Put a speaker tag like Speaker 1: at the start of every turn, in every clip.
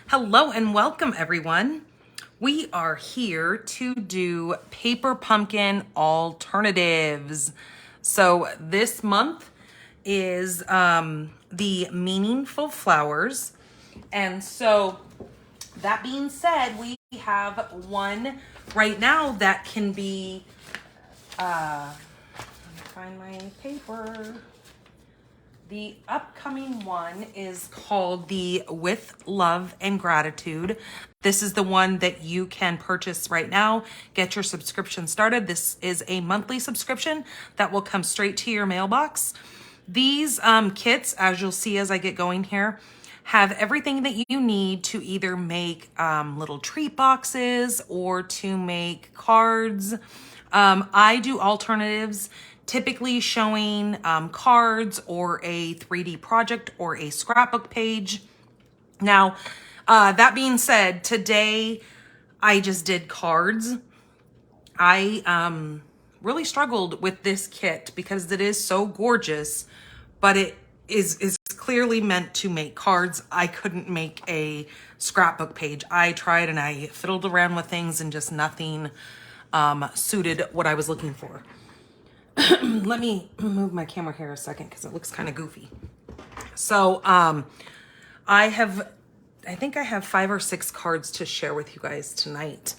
Speaker 1: Hello and welcome everyone. We are here to do paper pumpkin alternatives. So this month is the meaningful flowers. And so that being said, we have one right now that can be, let me find my paper. The upcoming one is called the With Love and Gratitude. This is the one that you can purchase right now. Get your subscription started. This is a monthly subscription that will come straight to your mailbox. These kits, as you'll see as I get going here, have everything that you need to either make little treat boxes or to make cards. I do alternatives, typically showing cards or a 3D project or a scrapbook page. Now, that being said, today I just did cards. I really struggled with this kit because it is so gorgeous, but it is clearly meant to make cards. I couldn't make a scrapbook page. I tried and I fiddled around with things and just nothing suited what I was looking for. Let me move my camera here a second because it looks kind of goofy. So I think I have 5 or 6 cards to share with you guys tonight.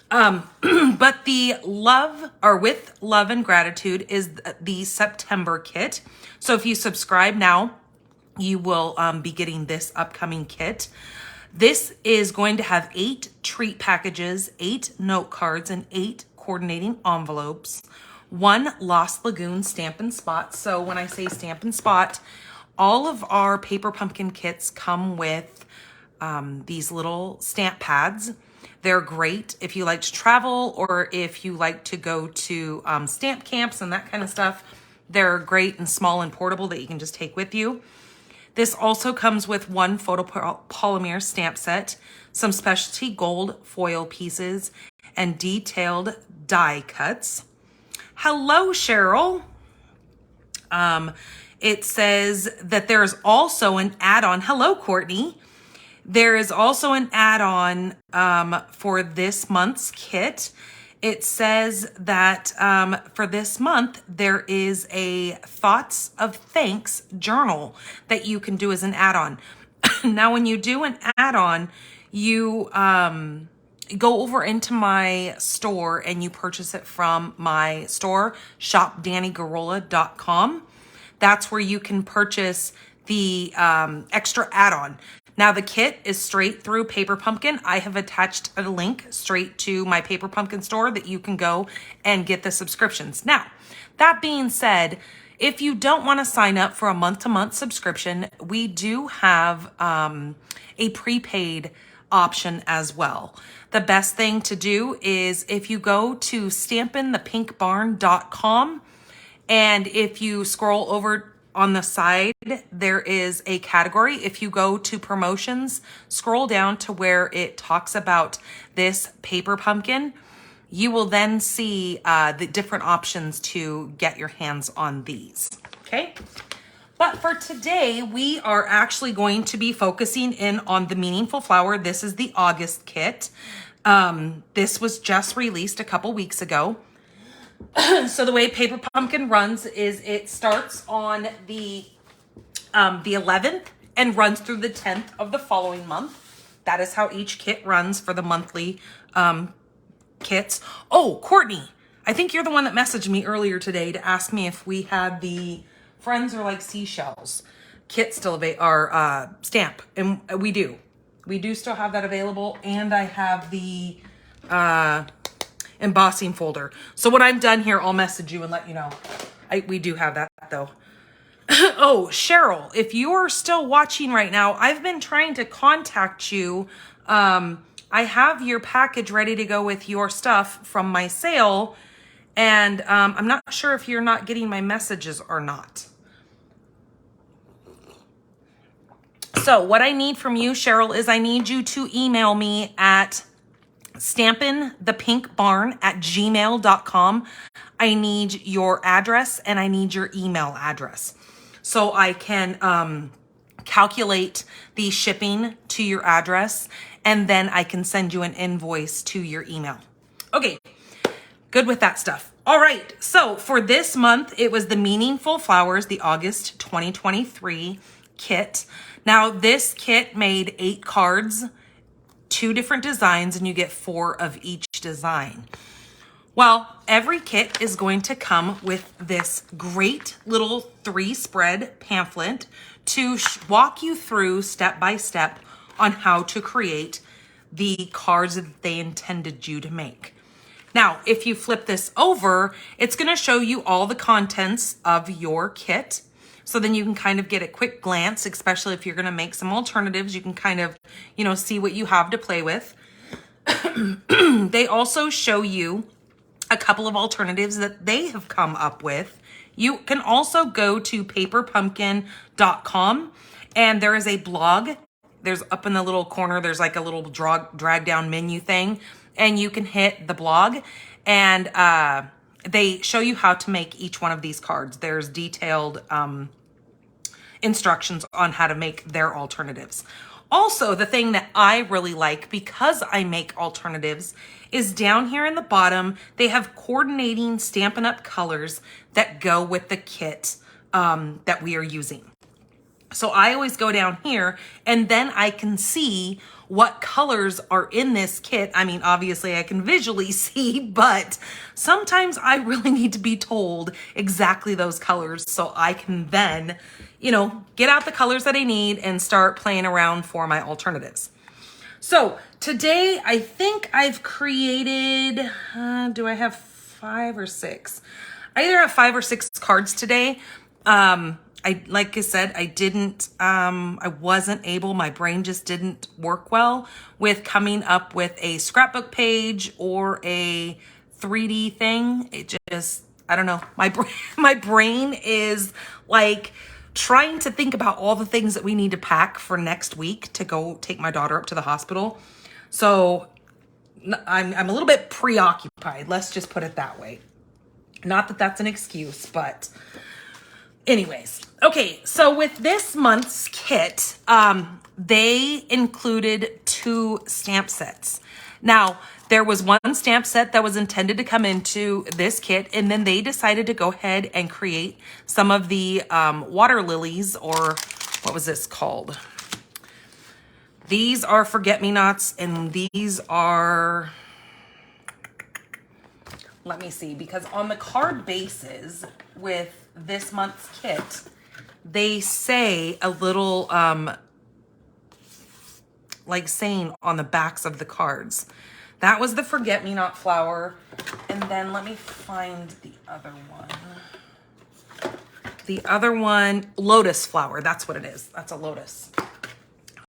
Speaker 1: But the With Love and Gratitude is the September kit. So if you subscribe now, you will be getting this upcoming kit. This is going to have 8 treat packages, 8 note cards, and 8 coordinating envelopes. 1 Lost Lagoon Stamp and Spot. So when I say Stamp and Spot, all of our paper pumpkin kits come with these little stamp pads. They're great if you like to travel or if you like to go to stamp camps and that kind of stuff. They're great and small and portable that you can just take with you. This also comes with 1 photopolymer stamp set, some specialty gold foil pieces, and detailed die cuts. Hello, Cheryl. It says that there is also an add-on. Hello, Courtney. There is also an add-on for this month's kit. It says that for this month, there is a Thoughts of Thanks journal that you can do as an add-on. Now, when you do an add-on, you go over into my store and you purchase it from my store, shopdannygarola.com. That's where you can purchase the extra add-on. Now the kit is straight through Paper Pumpkin. I have attached a link straight to my Paper Pumpkin store that you can go and get the subscriptions. Now, that being said, if you don't want to sign up for a month-to-month subscription, we do have a prepaid option as well. The best thing to do is if you go to Stampinthepinkbarn.com, and if you scroll over on the side, there is a category. If you go to promotions, scroll down to where it talks about this paper pumpkin, you will then see the different options to get your hands on these, okay? But for today, we are actually going to be focusing in on the meaningful flower. This is the August kit. This was just released a couple weeks ago. So the way Paper Pumpkin runs is it starts on the 11th and runs through the 10th of the following month. That is how each kit runs for the monthly kits. Oh, Courtney, I think you're the one that messaged me earlier today to ask me if we had the Friends Are Like Seashells kit still our stamp, and we do. We do still have that available, and I have the embossing folder. So when I'm done here, I'll message you and let you know. We do have that though. Oh, Cheryl, if you're still watching right now, I've been trying to contact you. I have your package ready to go with your stuff from my sale, and I'm not sure if you're not getting my messages or not. So what I need from you, Cheryl, is I need you to email me at stampinthepinkbarn@gmail.com. I need your address and I need your email address so I can calculate the shipping to your address, and then I can send you an invoice to your email. Okay, good with that stuff. All right, so for this month, it was the Meaningful Flowers, the August 2023 kit. Now, this kit made 8 cards, 2 different designs, and you get 4 of each design. Well, every kit is going to come with this great little 3-spread pamphlet to walk you through step by step on how to create the cards that they intended you to make. Now, if you flip this over, it's going to show you all the contents of your kit. So then you can kind of get a quick glance, especially if you're going to make some alternatives. You can kind of, you know, see what you have to play with. They also show you a couple of alternatives that they have come up with. You can also go to paperpumpkin.com, and there is a blog. There's up in the little corner, there's like a little drag down menu thing, and you can hit the blog, and they show you how to make each one of these cards. There's detailed instructions on how to make their alternatives. Also, the thing that I really like, because I make alternatives, is down here in the bottom, they have coordinating Stampin' Up! Colors that go with the kit that we are using. So I always go down here, and then I can see what colors are in this kit. I mean, obviously I can visually see, but sometimes I really need to be told exactly those colors so I can then, you know, get out the colors that I need and start playing around for my alternatives. So today I think I've created, do I have 5 or 6? I either have 5 or 6 cards today. Like I said, I wasn't able, my brain just didn't work well with coming up with a scrapbook page or a 3D thing. It just, I don't know. My brain is like trying to think about all the things that we need to pack for next week to go take my daughter up to the hospital. So I'm a little bit preoccupied. Let's just put it that way. Not that that's an excuse, but anyways. Okay, so with this month's kit, they included 2 stamp sets. Now, there was one stamp set that was intended to come into this kit, and then they decided to go ahead and create some of the water lilies, or what was this called? These are forget-me-nots, and these are, let me see, because on the card bases with this month's kit, they say a little like saying on the backs of the cards. That was the forget-me-not flower. And then let me find the other one. The other one, lotus flower. That's what it is. That's a lotus.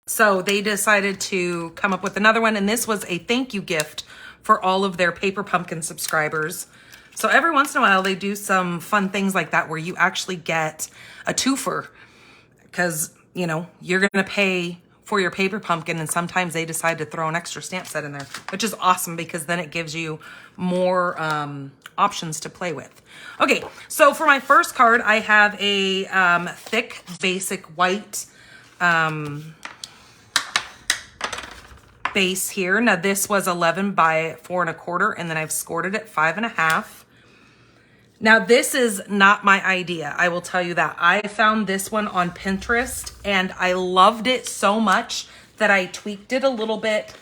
Speaker 1: So they decided to come up with another one. And this was a thank you gift for all of their Paper Pumpkin subscribers. So every once in a while, they do some fun things like that where you actually get a twofer, because, you know, you're going to pay for your Paper Pumpkin, and sometimes they decide to throw an extra stamp set in there, which is awesome because then it gives you more options to play with. Okay, so for my first card, I have a thick, basic white base here. Now this was 11 by 4 1/4, and then I've scored it at 5 1/2. Now this is not my idea. I will tell you that. I found this one on Pinterest and I loved it so much that I tweaked it a little bit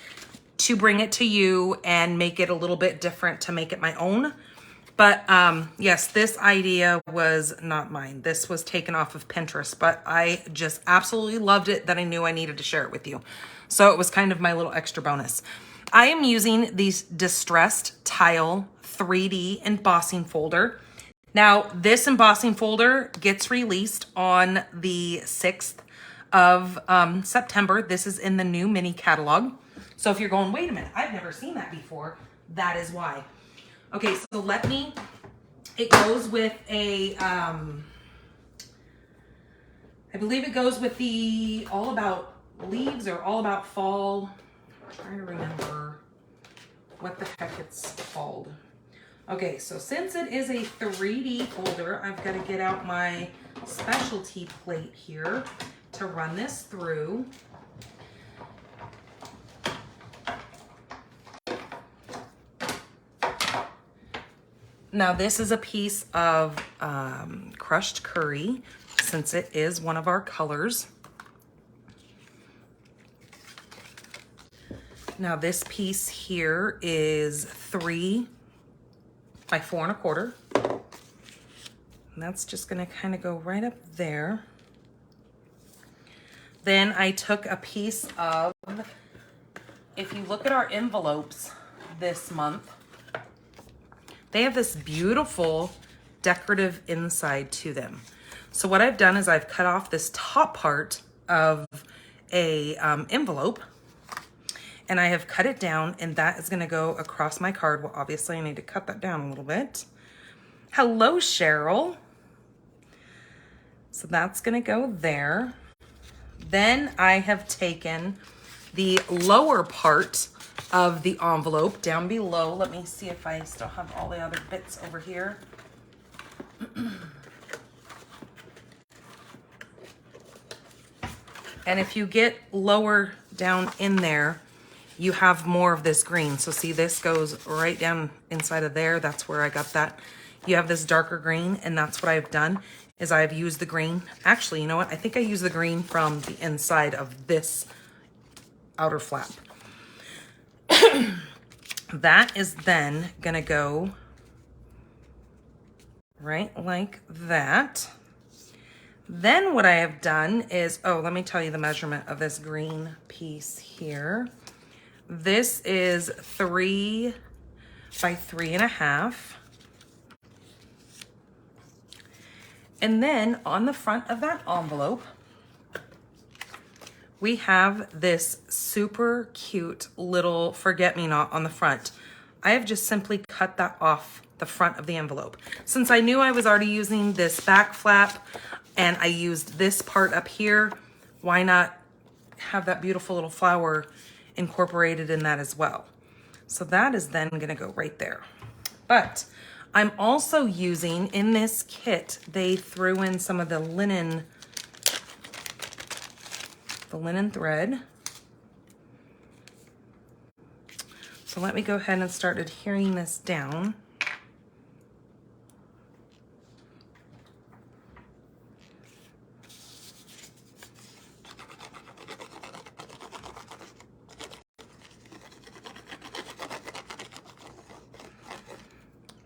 Speaker 1: to bring it to you and make it a little bit different to make it my own. But yes, this idea was not mine. This was taken off of Pinterest, but I just absolutely loved it that I knew I needed to share it with you. So it was kind of my little extra bonus. I am using these Distressed Tile 3D embossing folder. Now, this embossing folder gets released on the 6th of September. This is in the new mini catalog. So if you're going, wait a minute, I've never seen that before, that is why. Okay, so it goes with a, I believe it goes with the All About Leaves or All About Fall. I'm trying to remember what the heck it's called. Okay, so since it is a 3D folder, I've got to get out my specialty plate here to run this through. Now this is a piece of crushed curry, since it is one of our colors. Now this piece here is 3 by 4 1/4. And that's just gonna kind of go right up there. Then I took a piece of, if you look at our envelopes this month, they have this beautiful decorative inside to them. So what I've done is I've cut off this top part of a envelope, and I have cut it down, and that is gonna go across my card. Well, obviously I need to cut that down a little bit. Hello, Cheryl. So that's gonna go there. Then I have taken the lower part of the envelope down below. Let me see if I still have all the other bits over here. And if you get lower down in there, you have more of this green. So see, this goes right down inside of there. That's where I got that. You have this darker green, and that's what I've done, is I've used the green. Actually, you know what? I think I used the green from the inside of this outer flap. That is then gonna go right like that. Then what I have done is, oh, let me tell you the measurement of this green piece here. This is 3 by 3 1/2. And then on the front of that envelope, we have this super cute little forget-me-not on the front. I have just simply cut that off the front of the envelope. Since I knew I was already using this back flap and I used this part up here, why not have that beautiful little flower incorporated in that as well? So that is then gonna go right there. But I'm also using, in this kit, they threw in some of the linen thread. So let me go ahead and start adhering this down.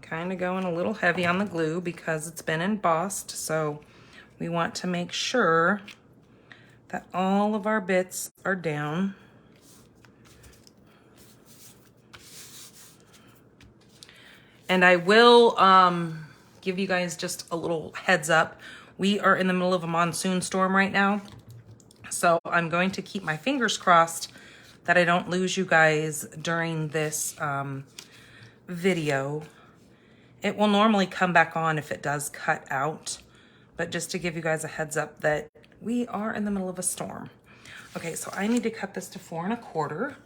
Speaker 1: Kind of going a little heavy on the glue because it's been embossed, so we want to make sure that all of our bits are down. And I will give you guys just a little heads up. We are in the middle of a monsoon storm right now, so I'm going to keep my fingers crossed that I don't lose you guys during this video. It will normally come back on if it does cut out, but just to give you guys a heads up that we are in the middle of a storm. Okay, so I need to cut this to 4 1/4.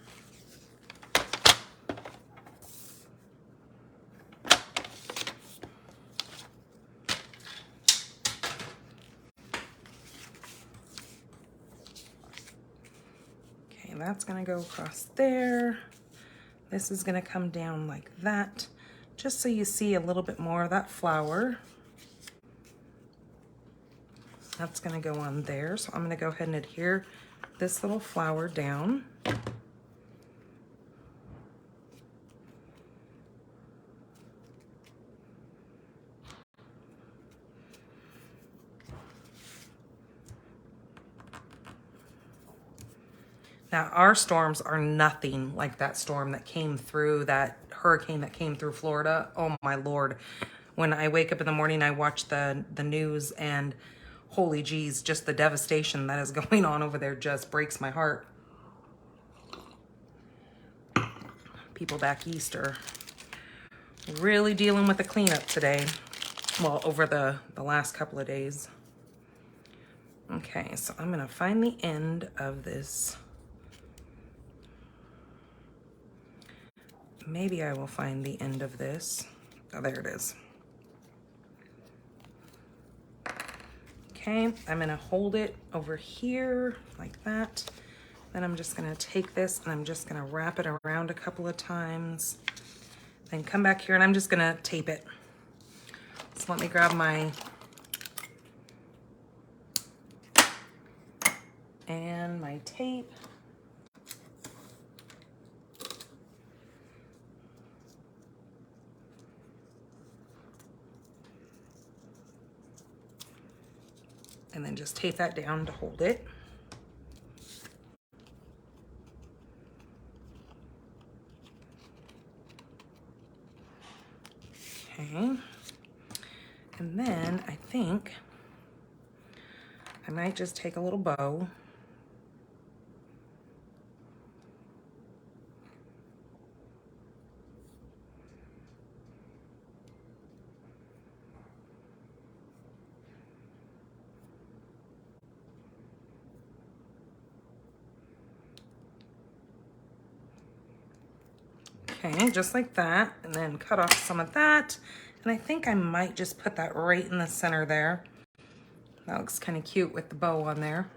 Speaker 1: Okay, that's gonna go across there. This is gonna come down like that, just so you see a little bit more of that flower. That's gonna go on there. So I'm gonna go ahead and adhere this little flower down. Now, our storms are nothing like that storm that came through, that hurricane that came through Florida. Oh my Lord. When I wake up in the morning, I watch the news, and holy geez, just the devastation that is going on over there just breaks my heart. People back east are really dealing with the cleanup today. Well, over the last couple of days. Okay, so I'm gonna find the end of this. Maybe I will find the end of this. Oh, there it is. Okay, I'm gonna hold it over here like that. Then I'm just gonna take this and I'm just gonna wrap it around a couple of times. Then come back here and I'm just gonna tape it. So let me grab my tape. And then just tape that down to hold it. Okay. And then I think I might just take a little bow. Okay, just like that, and then cut off some of that. And I think I might just put that right in the center there. That looks kind of cute with the bow on there.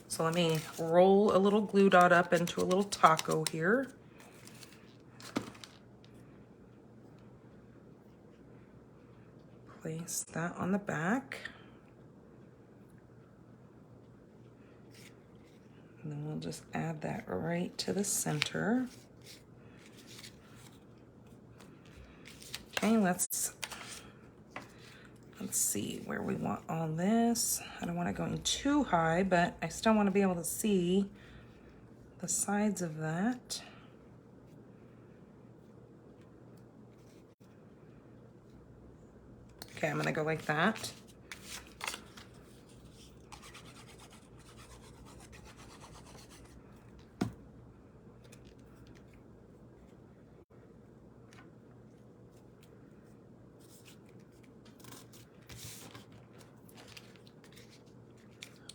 Speaker 1: So let me roll a little glue dot up into a little taco here. Place that on the back. And then we'll just add that right to the center. Okay, let's see where we want all this. I don't want it going too high, but I still want to be able to see the sides of that. Okay, I'm gonna go like that.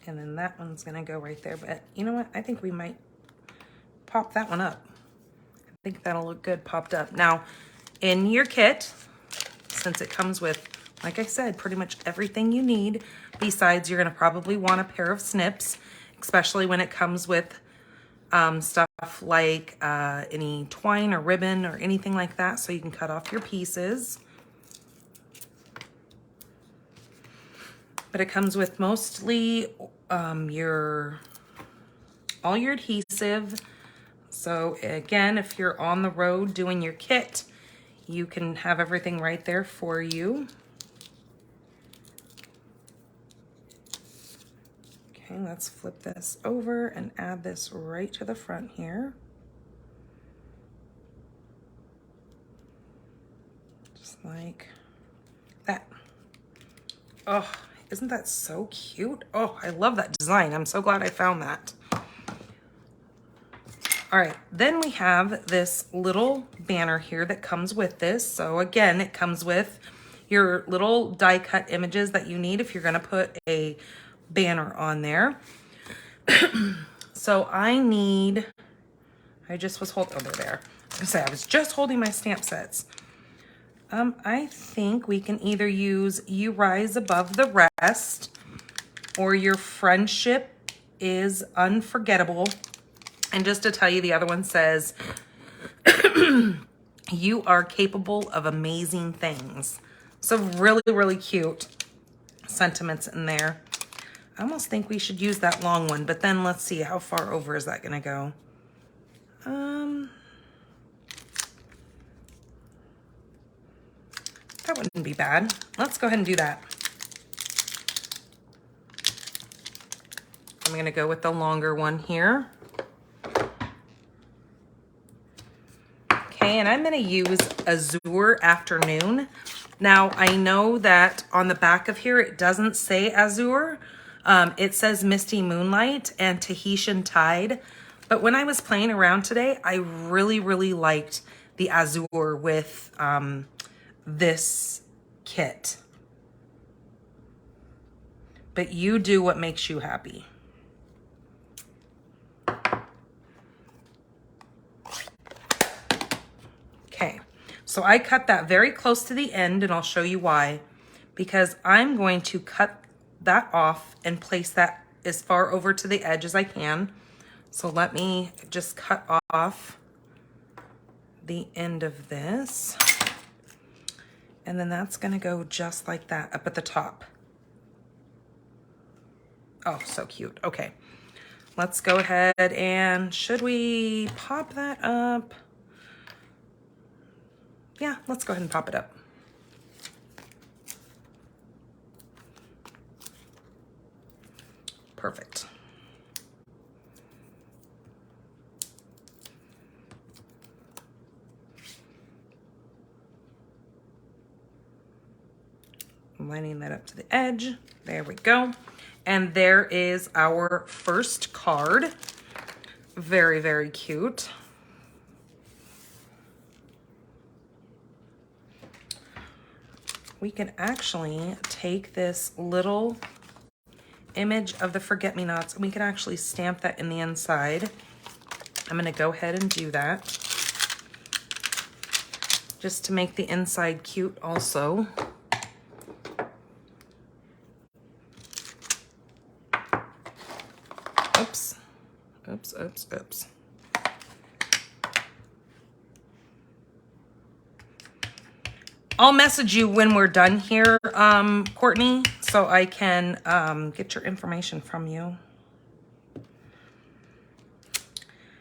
Speaker 1: And then that one's gonna go right there. But you know what? I think we might pop that one up. I think that'll look good popped up. Now, in your kit, since it comes with, like I said, pretty much everything you need, besides you're gonna probably want a pair of snips, especially when it comes with stuff like any twine or ribbon or anything like that, so you can cut off your pieces. But it comes with mostly all your adhesive. So again, if you're on the road doing your kit, you can have everything right there for you. Okay, let's flip this over and add this right to the front here. Just like that. Oh, isn't that so cute? Oh, I love that design. I'm so glad I found that. All right, then we have this little banner here that comes with this. So again, it comes with your little die cut images that you need if you're gonna put a banner on there. So I just was holding, oh, they're there. I was gonna say, I was just holding my stamp sets. I think we can either use You Rise Above the Rest or Your Friendship is Unforgettable. And just to tell you, the other one says, You are capable of amazing things. So really, really cute sentiments in there. I almost think we should use that long one, but then let's see, how far over is that gonna go? That wouldn't be bad. Let's go ahead and do that. I'm gonna go with the longer one here. Okay, and I'm gonna use Azure Afternoon. Now, I know that on the back of here, it doesn't say Azure. It says Misty Moonlight and Tahitian Tide. But when I was playing around today, I really, really liked the Azure with this kit. But you do what makes you happy. Okay, so I cut that very close to the end, and I'll show you why. Because I'm going to cut that off and place that as far over to the edge as I can. So let me just cut off the end of this. And then that's gonna go just like that up at the top. Oh, so cute. Okay, let's go ahead and should we pop that up? Yeah, let's go ahead and pop it up. Perfect. Lining that up to the edge. There we go. And there is our first card. Very, very cute. We can actually take this little image of the forget-me-nots and we can actually stamp that in the inside. I'm gonna go ahead and do that just to make the inside cute also. Oops, oops, oops, oops. I'll message you when we're done here, Courtney, so I can get your information from you.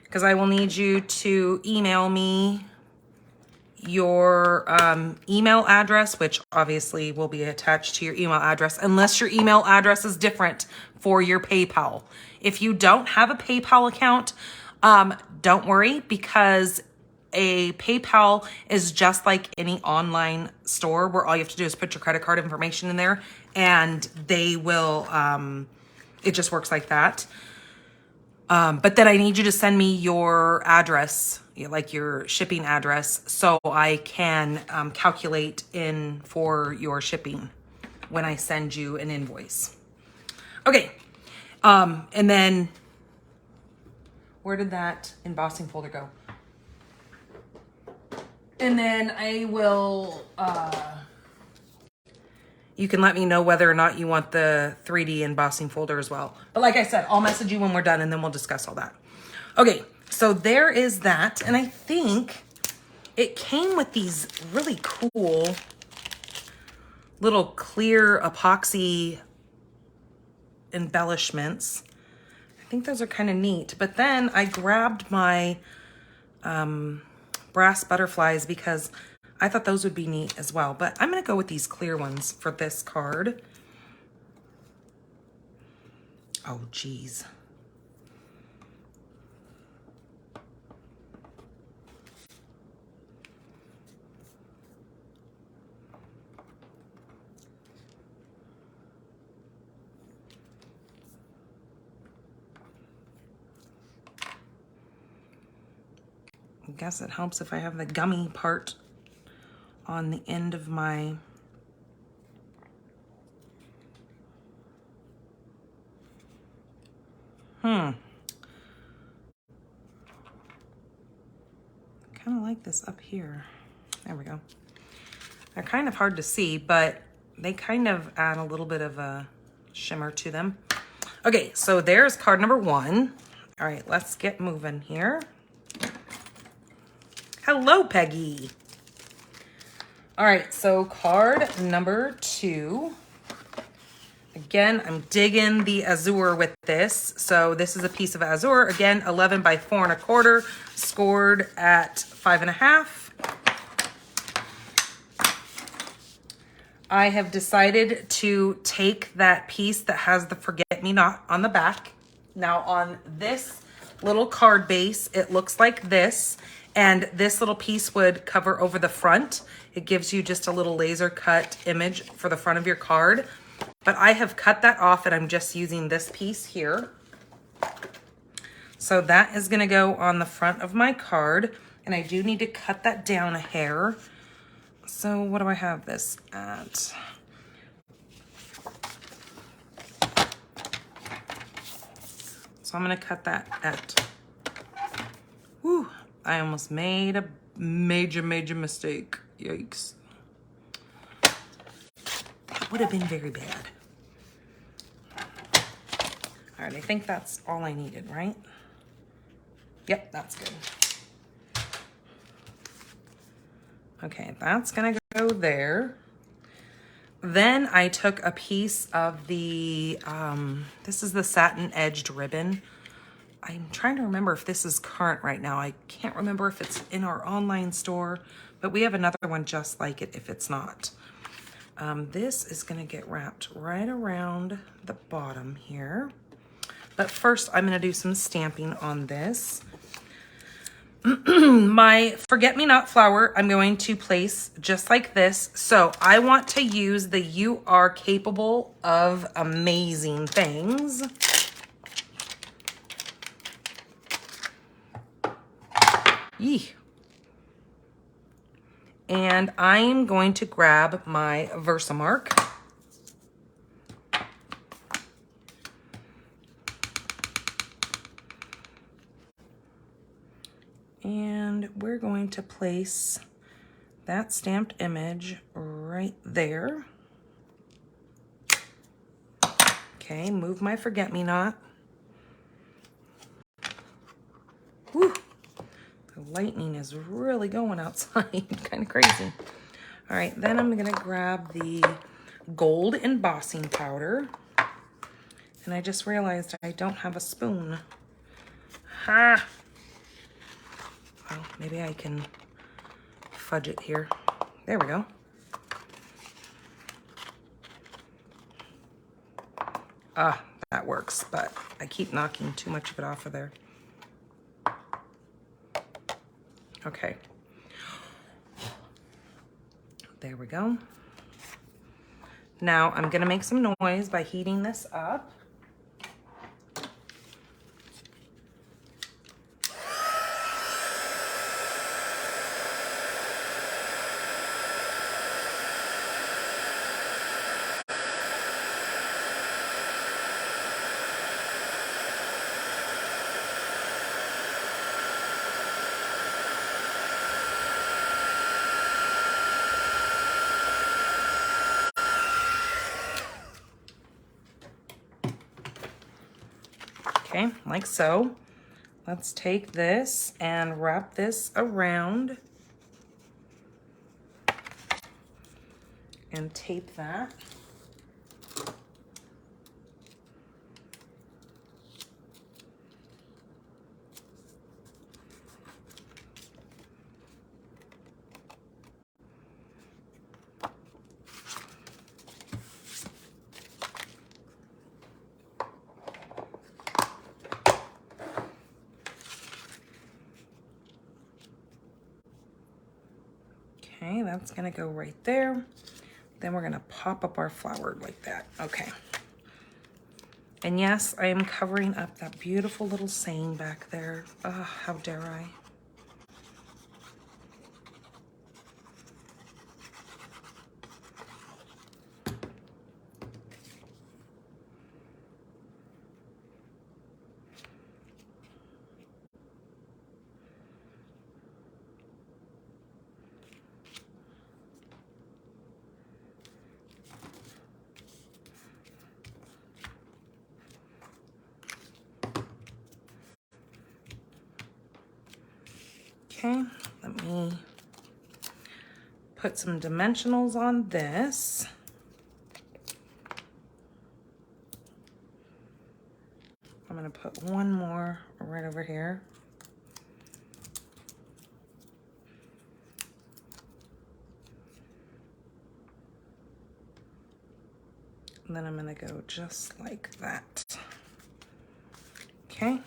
Speaker 1: Because I will need you to email me your email address, which obviously will be attached to your email address, unless your email address is different for your PayPal. If you don't have a PayPal account, don't worry, because a PayPal is just like any online store where all you have to do is put your credit card information in there and they will, it just works like that. But then I need you to send me your address, like your shipping address, so I can calculate in for your shipping when I send you an invoice. Okay, and then where did that embossing folder go? And then I will, you can let me know whether or not you want the 3D embossing folder as well. But like I said, I'll message you when we're done and then we'll discuss all that. Okay, so there is that. And I think it came with these really cool little clear epoxy embellishments. I think those are kind of neat. But then I grabbed my brass butterflies because I thought those would be neat as well. But I'm going to go with these clear ones for this card. Oh, geez. I guess it helps if I have the gummy part on the end of my kind of like this up here. There we go. They're kind of hard to see, but they kind of add a little bit of a shimmer to them. Okay, so there's card number 1. All right, let's get moving here. Hello, Peggy. All right, so card number 2. Again, I'm digging the azure with this. So this is a piece of azure. Again, 11 by 4 1/4, scored at 5.5. I have decided to take that piece that has the forget-me-not on the back. Now on this little card base, it looks like this. And this little piece would cover over the front. It gives you just a little laser cut image for the front of your card. But I have cut that off and I'm just using this piece here. So that is gonna go on the front of my card. And I do need to cut that down a hair. So what do I have this at? So I'm gonna cut that at, whew, I almost made a major mistake. Yikes. That would have been very bad. right, I think that's all I needed, right? Yep, that's good. Okay, that's gonna go there. Then I took a piece of the, this is the satin edged ribbon. I'm trying to remember if this is current right now. I can't remember if it's in our online store, but we have another one just like it if it's not. This is gonna get wrapped right around the bottom here. But first I'm gonna do some stamping on this. My forget-me-not flower, I'm going to place just like this. So I want to use the "You Are Capable of Amazing Things." Yee. And I'm going to grab my Versamark. And we're going to place that stamped image right there. Okay, move my forget-me-not. Whew, the lightning is really going outside, kind of crazy. All right, then I'm gonna grab the gold embossing powder. And I just realized I don't have a spoon. Ha! Well, maybe I can fudge it here. There we go. Ah, that works, but I keep knocking too much of it off of there. Okay. There we go. Now I'm gonna make some noise by heating this up. Okay, like so. Let's take this and wrap this around and tape that. Okay, that's gonna go right there. Then we're gonna pop up our flower like that. Okay. And yes, I am covering up that beautiful little saying back there. Oh, how dare I? Okay, let me put some dimensionals on this. I'm gonna put one more right over here. And then I'm gonna go just like that. Okay.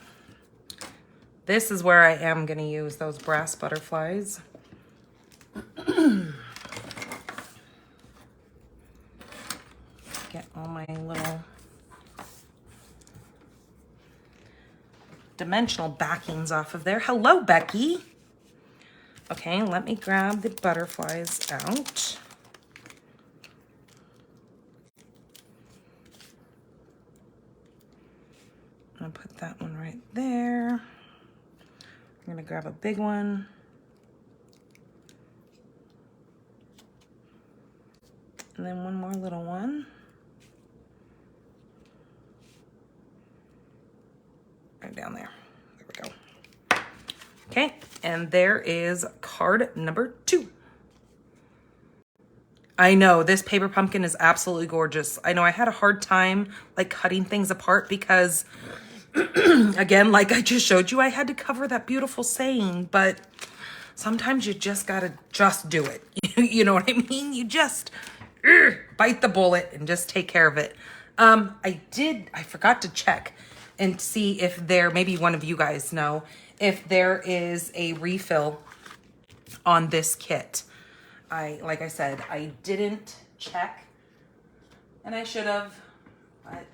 Speaker 1: This is where I am gonna use those brass butterflies. Get all my little dimensional backings off of there. Hello, Becky. Okay, let me grab the butterflies out. I'm gonna put that one right there. I'm gonna grab a big one. And then one more little one. right down there. There we go. Okay, and there is card number 2. I know this paper pumpkin is absolutely gorgeous. I know I had a hard time like cutting things apart because again, like I just showed you, I had to cover that beautiful saying, but sometimes you just gotta just do it. You know what I mean? You just bite the bullet and just take care of it. I forgot to check and see if maybe one of you guys know, if there is a refill on this kit. Like I said, I didn't check, and I should have, but,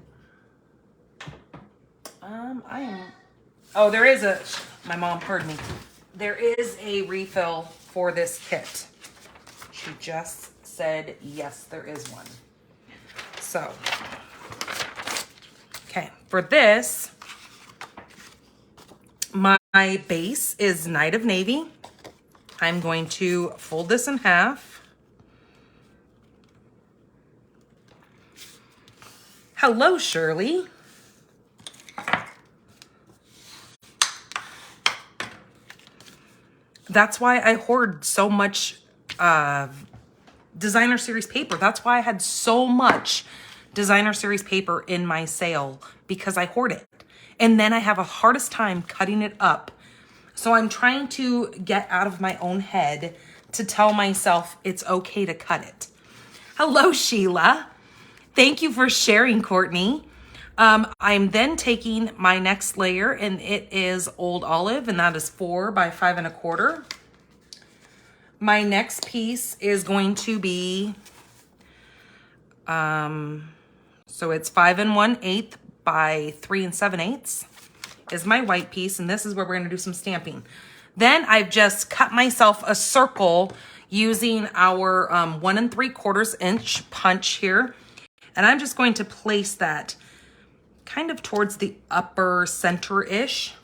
Speaker 1: oh, there is my mom heard me. There is a refill for this kit. She just said, yes, there is one. So, okay, for this, my base is Night of Navy. I'm going to fold this in half. Hello, Shirley. That's why I hoard so much designer series paper. That's why I had so much designer series paper in my sale, because I hoard it. And then I have a hardest time cutting it up. So I'm trying to get out of my own head to tell myself it's okay to cut it. Hello, Sheila. Thank you for sharing, Courtney. I'm then taking my next layer, and it is Old Olive, and that is 4 by 5 1/4. My next piece is going to be, so it's 5 1/8 by 3 7/8 is my white piece, and this is where we're gonna do some stamping. Then I've just cut myself a circle using our 1 3/4 inch punch here, and I'm just going to place that kind of towards the upper center-ish.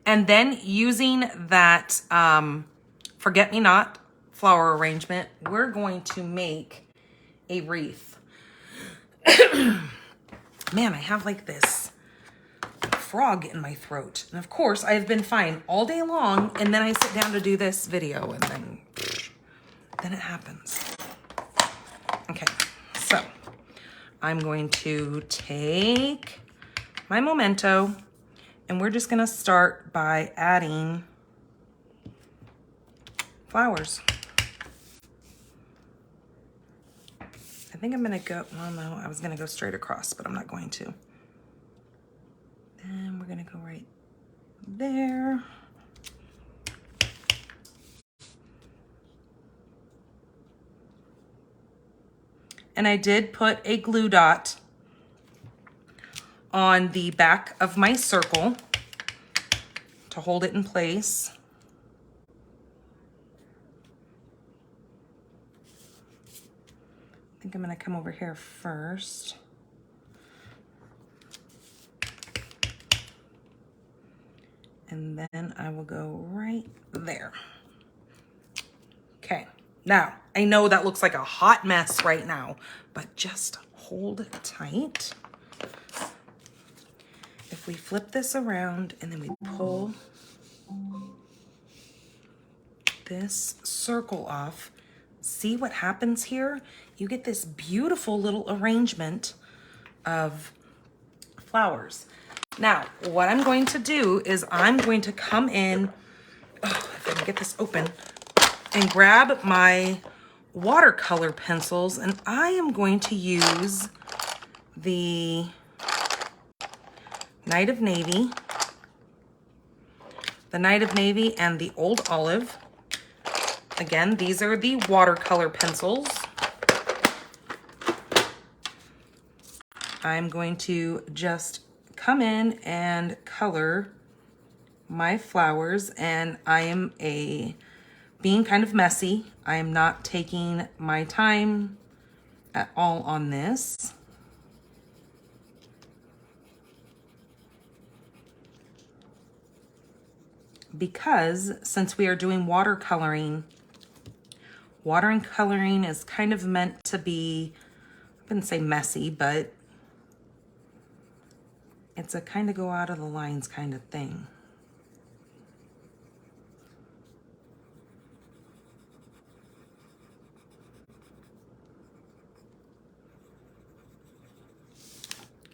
Speaker 1: And then using that forget-me-not flower arrangement, we're going to make a wreath. Man, I have like this frog in my throat. And of course, I've been fine all day long, and then I sit down to do this video, and then it happens. Okay, so I'm going to take my memento, and we're just gonna start by adding flowers. I think I'm gonna go, well, no, I was gonna go straight across, but I'm not going to. And we're gonna go right there. And I did put a glue dot on the back of my circle to hold it in place. I think I'm gonna come over here first. And then I will go right there. Okay, now I know that looks like a hot mess right now, but just hold tight. If we flip this around and then we pull this circle off, see what happens here? You get this beautiful little arrangement of flowers. Now, what I'm going to do is I'm going to come in, if I can get this open, and grab my watercolor pencils, and I am going to use the Night of Navy, and the Old Olive. Again, these are the watercolor pencils. I'm going to just come in and color my flowers, and I am being kind of messy. I am not taking my time at all on this. Because since we are doing watercoloring is kind of meant to be, I wouldn't say messy, but It's a kind of go out of the lines kind of thing.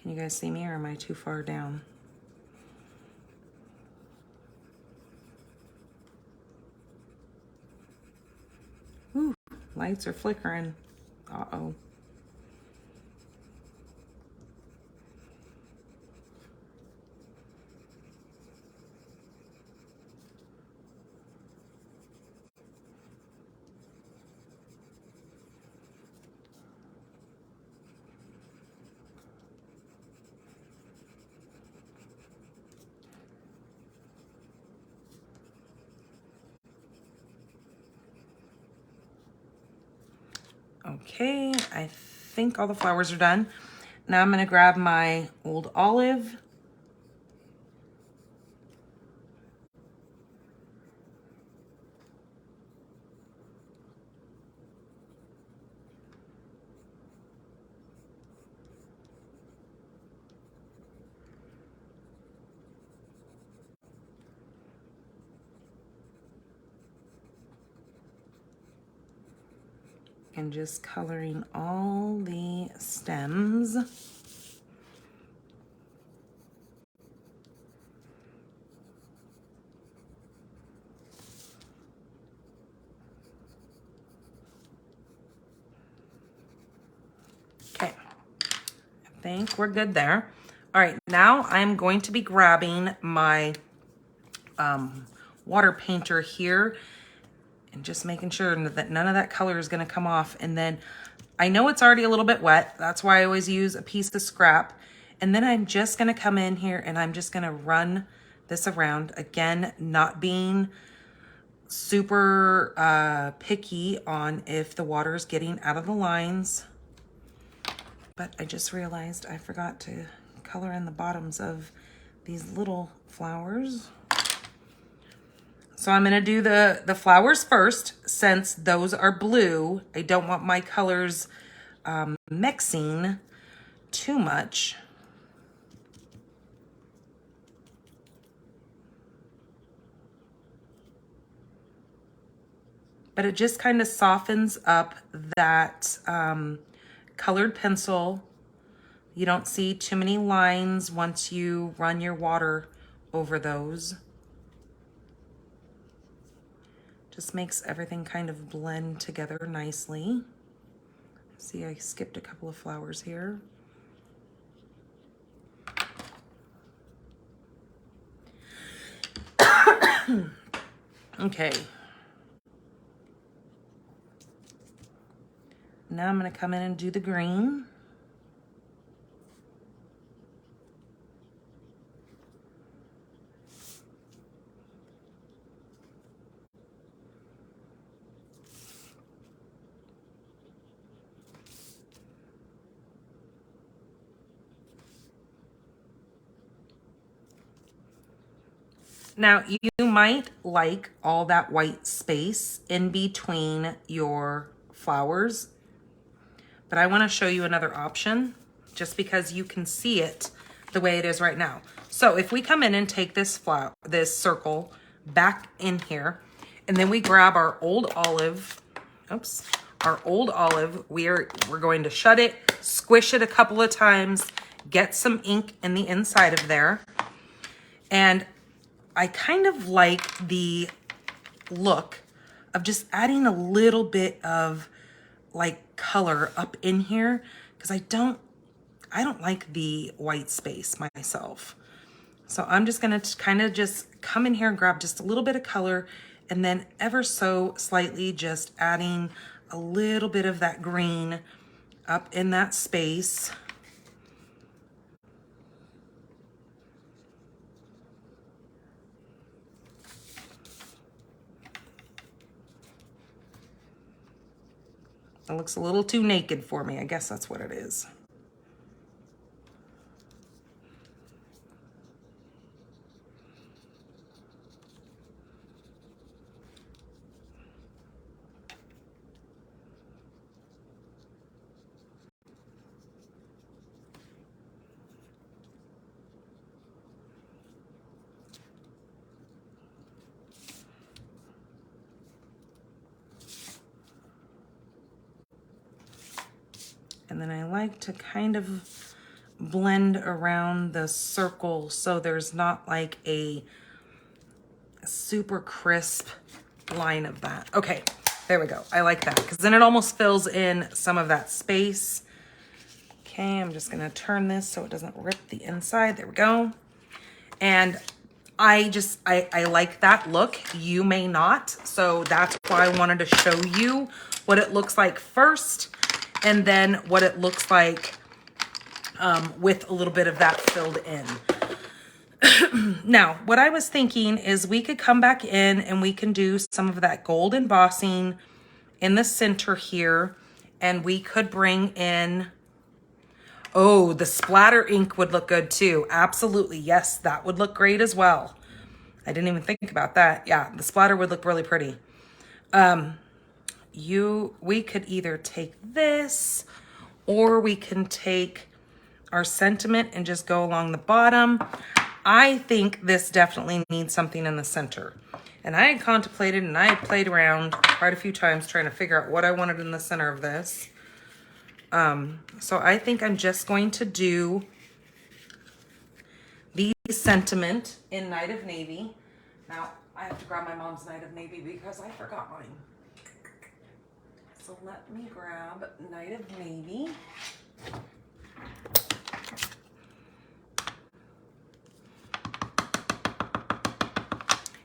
Speaker 1: Can you guys see me, or am I too far down? Ooh, lights are flickering. Uh-oh. Okay, I think all the flowers are done. Now I'm gonna grab my old olive. And just coloring all the stems. Okay, I think we're good there. All right, now I'm going to be grabbing my water painter here and just making sure that none of that color is gonna come off. And then I know it's already a little bit wet. That's why I always use a piece of scrap. And then I'm just gonna come in here and I'm just gonna run this around. Again, not being super picky on if the water is getting out of the lines. But I just realized I forgot to color in the bottoms of these little flowers. So I'm gonna do the flowers first, since those are blue. I don't want my colors mixing too much. But it just kind of softens up that colored pencil. You don't see too many lines once you run your water over those. Just makes everything kind of blend together nicely. See, I skipped a couple of flowers here. Okay. Now I'm gonna come in and do the green. Now, you might like all that white space in between your flowers, but I want to show you another option just because you can see it the way it is right now. So if we come in and take this circle back in here, and then we grab our old olive, we're going to shut it, squish it a couple of times, get some ink in the inside of there. And I kind of like the look of just adding a little bit of like color up in here, because I don't like the white space myself. So I'm just gonna kind of just come in here and grab just a little bit of color, and then ever so slightly just adding a little bit of that green up in that space. It looks a little too naked for me. I guess that's what it is. And then I like to kind of blend around the circle so there's not like a super crisp line of that. Okay, there we go. I like that because then it almost fills in some of that space. Okay, I'm just gonna turn this so it doesn't rip the inside. There we go. And I like that look. You may not. So that's why I wanted to show you what it looks like first and then what it looks like with a little bit of that filled in. Now, what I was thinking is we could come back in and we can do some of that gold embossing in the center here. And we could bring in, oh, the splatter ink would look good too. Absolutely. Yes, that would look great as well. I didn't even think about that. Yeah, the splatter would look really pretty. We could either take this or we can take our sentiment and just go along the bottom. I think this definitely needs something in the center. And I had contemplated and I had played around quite a few times trying to figure out what I wanted in the center of this. So I think I'm just going to do the sentiment in Night of Navy. Now, I have to grab my mom's Night of Navy because I forgot mine. So let me grab Night of Navy.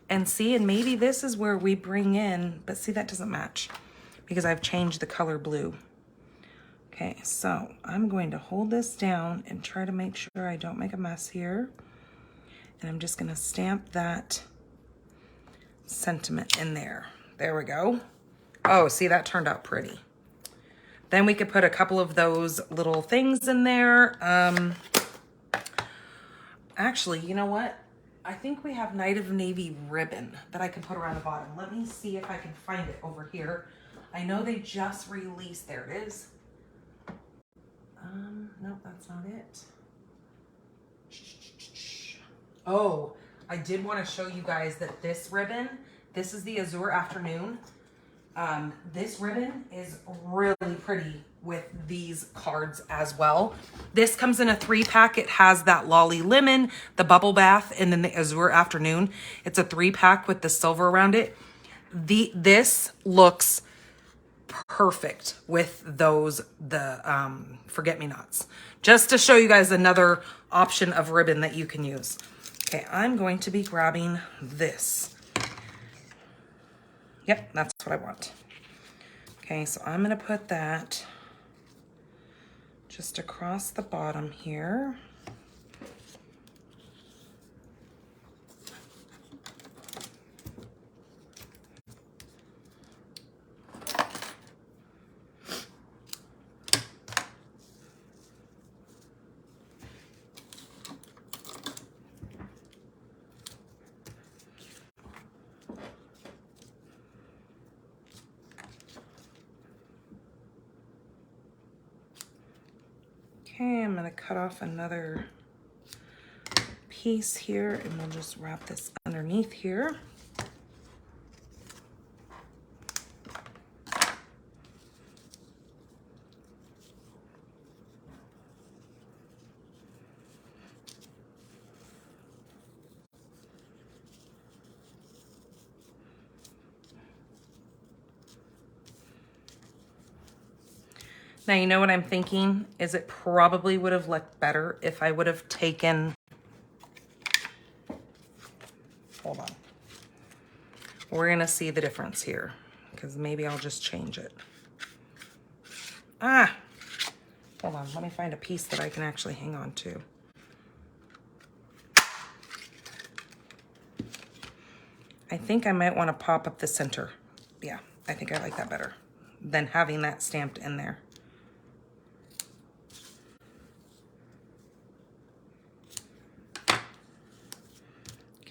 Speaker 1: And see, and maybe this is where we bring in, but see, that doesn't match because I've changed the color blue. Okay, so I'm going to hold this down and try to make sure I don't make a mess here. And I'm just gonna stamp that sentiment in there. There we go. Oh, see, that turned out pretty. Then we could put a couple of those little things in there. Actually, you know what? I think we have Night of Navy ribbon that I can put around the bottom. Let me see if I can find it over here. I know they just released, there it is. Nope, that's not it. Oh, I did want to show you guys that this ribbon, this is the Azure Afternoon. This ribbon is really pretty with these cards as well. This comes in a 3-pack. It has that Lolly Lemon, the Bubble Bath, and then the Azure Afternoon. It's a 3-pack with the silver around it. This looks perfect with those, forget-me-nots. Just to show you guys another option of ribbon that you can use. Okay, I'm going to be grabbing this. Yep, that's what I want. Okay, so I'm gonna put that just across the bottom here. Okay, I'm gonna cut off another piece here and we'll just wrap this underneath here. Now, you know what I'm thinking is it probably would have looked better if I would have taken, hold on. We're gonna see the difference here because maybe I'll just change it. Ah, hold on, let me find a piece that I can actually hang on to. I think I might want to pop up the center. Yeah, I think I like that better than having that stamped in there.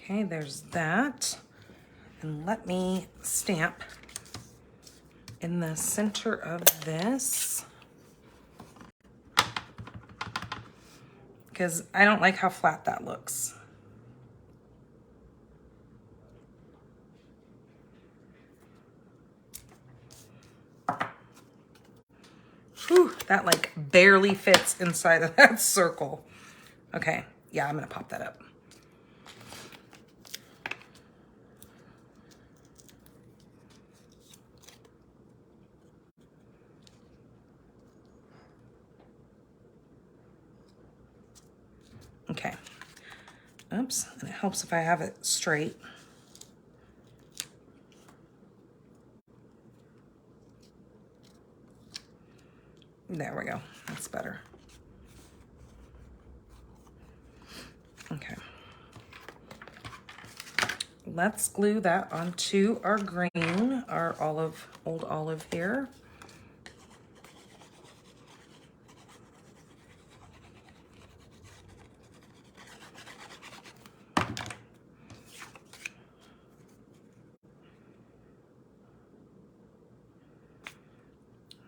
Speaker 1: Okay, there's that. And let me stamp in the center of this because I don't like how flat that looks. Whew, that like barely fits inside of that circle. Okay, yeah, I'm gonna pop that up. Okay. Oops, and it helps if I have it straight. There we go. That's better. Okay. Let's glue that onto our green, our olive, old olive here.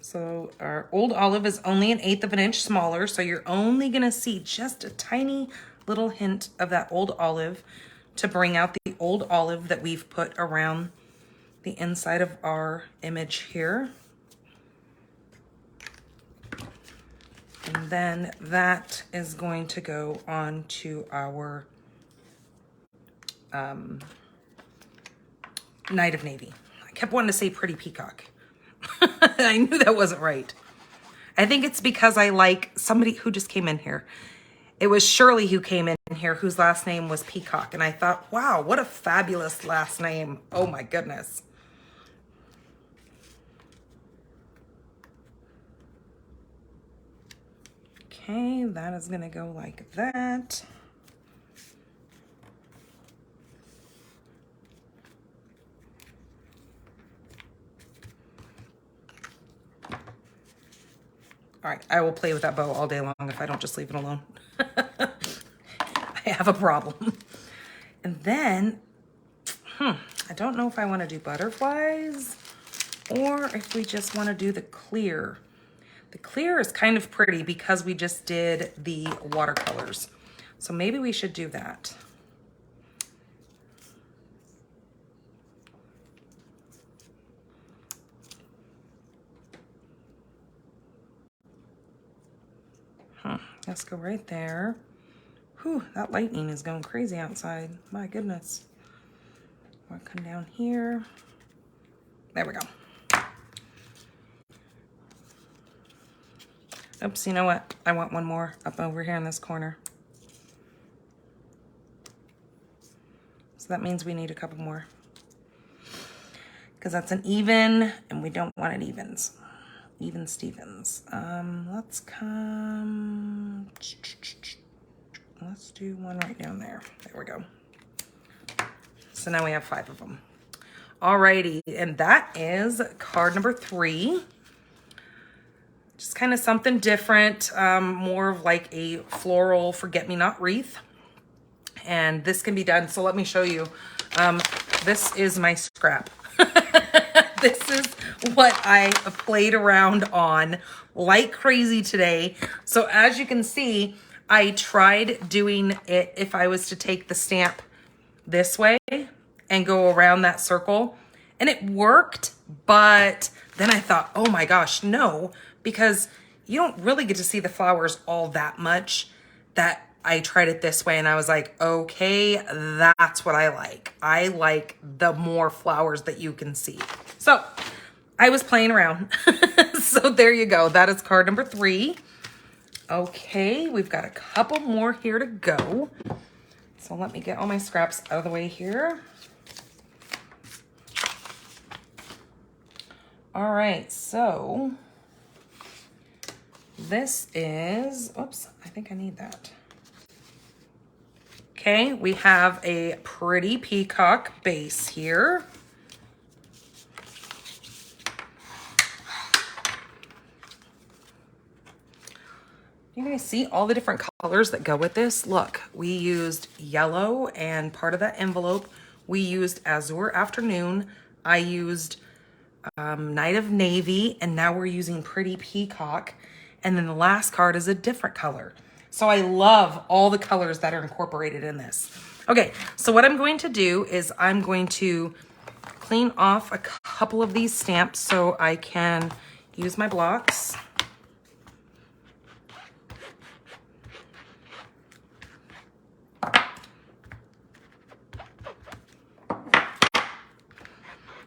Speaker 1: So our old olive is only 1/8 of an inch smaller, so you're only gonna see just a tiny little hint of that old olive to bring out the old olive that we've put around the inside of our image here. And then that is going to go on to our Night of Navy. I kept wanting to say Pretty Peacock. I knew that wasn't right. I think it's because I like somebody who just came in here. It was Shirley who came in here whose last name was Peacock. And I thought, wow, what a fabulous last name. Oh my goodness. Okay, that is gonna go like that. All right, I will play with that bow all day long if I don't just leave it alone. I have a problem. And then, I don't know if I want to do butterflies or if we just want to do the clear. The clear is kind of pretty because we just did the watercolors. So maybe we should do that. Let's go right there. Whew, that lightning is going crazy outside. My goodness. I'll come down here. There we go. Oops, you know what? I want one more up over here in this corner. So that means we need a couple more. Because that's an even, and we don't want it evens. Even Stevens. Let's do one right down there. There we go. So now we have 5 of them. Alrighty, and that is card number 3. Just kind of something different, more of like a floral forget-me-not wreath. And this can be done, so let me show you. This is my scrap. This is what I played around on like crazy today. So as you can see, I tried doing it if I was to take the stamp this way and go around that circle, and it worked, but then I thought, oh my gosh, no, because you don't really get to see the flowers all that much. That I tried it this way and I was like, okay, that's what I like. I like the more flowers that you can see. So I was playing around. So there you go. That is card number 3. Okay, we've got a couple more here to go. So let me get all my scraps out of the way here. All right, so this is, oops, I think I need that. Okay, we have a Pretty Peacock base here. You guys see all the different colors that go with this? Look, we used yellow, and part of that envelope, we used Azure Afternoon. I used Night of Navy, and now we're using Pretty Peacock. And then the last card is a different color. So I love all the colors that are incorporated in this. Okay, so what I'm going to do is I'm going to clean off a couple of these stamps so I can use my blocks.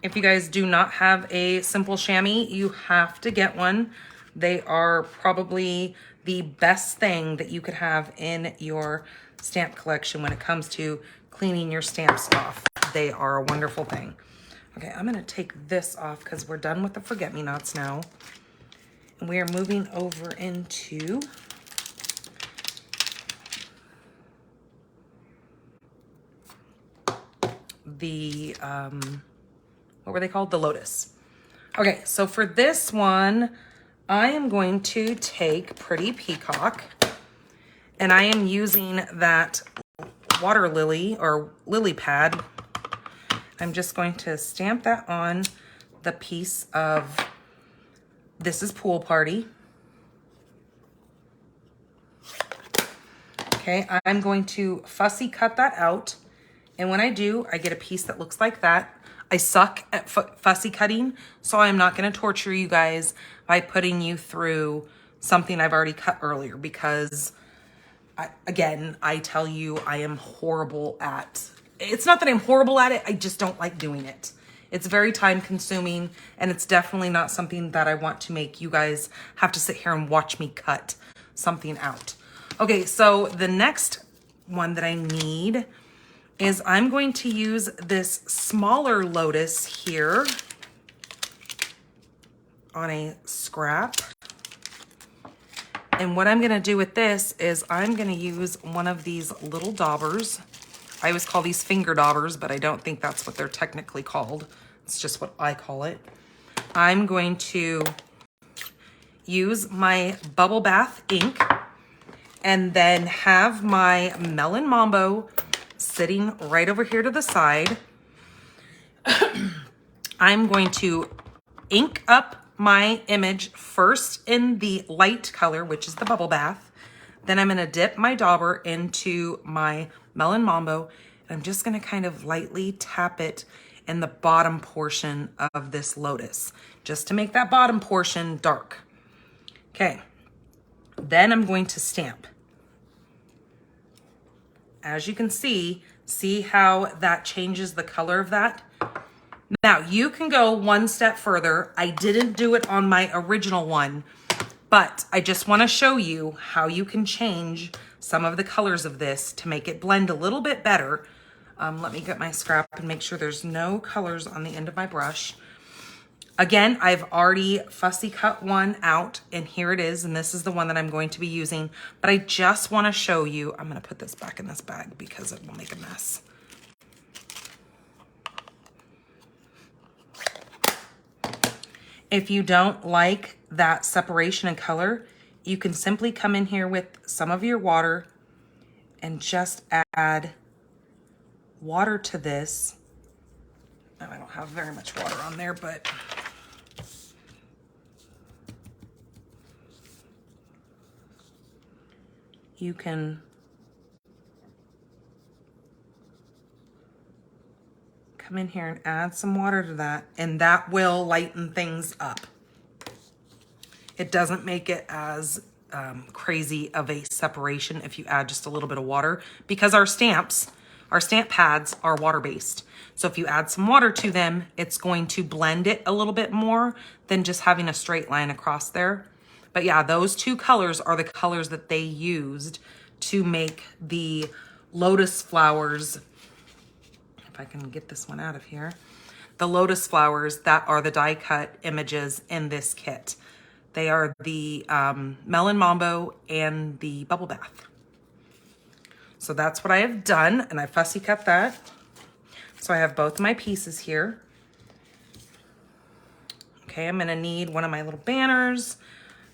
Speaker 1: If you guys do not have a simple chamois, you have to get one. They are probably the best thing that you could have in your stamp collection when it comes to cleaning your stamps off. They are a wonderful thing. Okay, I'm gonna take this off because we're done with the forget-me-nots now. And we are moving over into the, what were they called? The Lotus. Okay, so for this one, I am going to take Pretty Peacock, and I am using that water lily or lily pad. I'm just going to stamp that on the piece of This is Pool Party. Okay, I'm going to fussy cut that out. And when I do, I get a piece that looks like that. I suck at fussy cutting, so I'm not gonna torture you guys by putting you through something I've already cut earlier because, I tell you, I am horrible at, it's not that I'm horrible at it, I just don't like doing it. It's very time consuming, and it's definitely not something that I want to make you guys have to sit here and watch me cut something out. Okay, so the next one that I need is I'm going to use this smaller lotus here on a scrap. And what I'm gonna do with this is I'm gonna use one of these little daubers. I always call these finger daubers, but I don't think that's what they're technically called. It's just what I call it. I'm going to use my bubble bath ink and then have my Melon Mambo sitting right over here to the side. I'm going to ink up my image first in the light color, which is the bubble bath. Then I'm gonna dip my dauber into my Melon Mambo, and I'm just gonna kind of lightly tap it in the bottom portion of this lotus, just to make that bottom portion dark. Okay, then I'm going to stamp. As you can see how that changes the color of that? Now, you can go one step further. I didn't do it on my original one, but I just want to show you how you can change some of the colors of this to make it blend a little bit better. Let me get my scrap and make sure there's no colors on the end of my brush. Again, I've already fussy cut one out, and here it is, and this is the one that I'm going to be using, but I just want to show you. I'm going to put this back in this bag because it will make a mess. If you don't like that separation in color, you can simply come in here with some of your water and just add water to this. I don't have very much water on there, but you can come in here and add some water to that, and that will lighten things up. It doesn't make it as crazy of a separation if you add just a little bit of water, because our stamp pads are water-based. So if you add some water to them, it's going to blend it a little bit more than just having a straight line across there. But yeah, those two colors are the colors that they used to make the lotus flowers. If I can get this one out of here. The lotus flowers that are the die cut images in this kit. They are the Melon Mambo and the Bubble Bath. So that's what I have done, and I fussy cut that. So I have both my pieces here. Okay, I'm gonna need one of my little banners.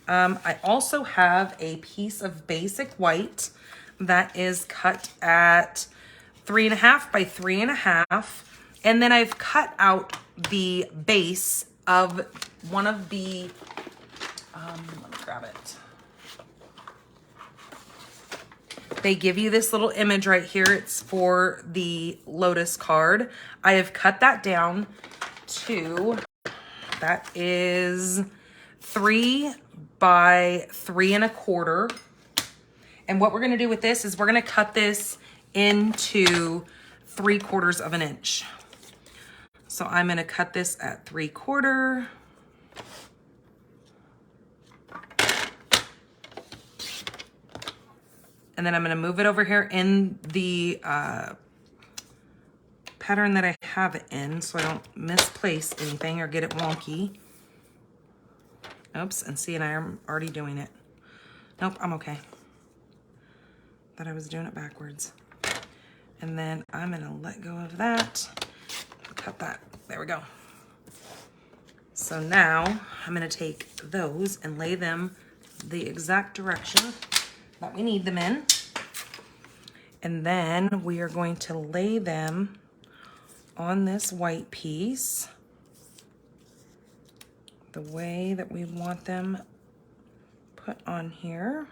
Speaker 1: I also have a piece of basic white that is cut at 3.5 by 3.5. And then I've cut out the base of one of the, let me grab it. They give you this little image right here. It's for the Lotus card. I have cut that down to, that is 3 by 3.25. And what we're gonna do with this is we're gonna cut this into 3/4 of an inch. So I'm gonna cut this at 3/4. And then I'm gonna move it over here in the pattern that I have it in so I don't misplace anything or get it wonky. Oops, and see, and I'm already doing it. Nope, I'm okay. Thought I was doing it backwards. And then I'm gonna let go of that, cut that, there we go. So now I'm gonna take those and lay them the exact direction that we need them in. And then we are going to lay them on this white piece the way that we want them put on here.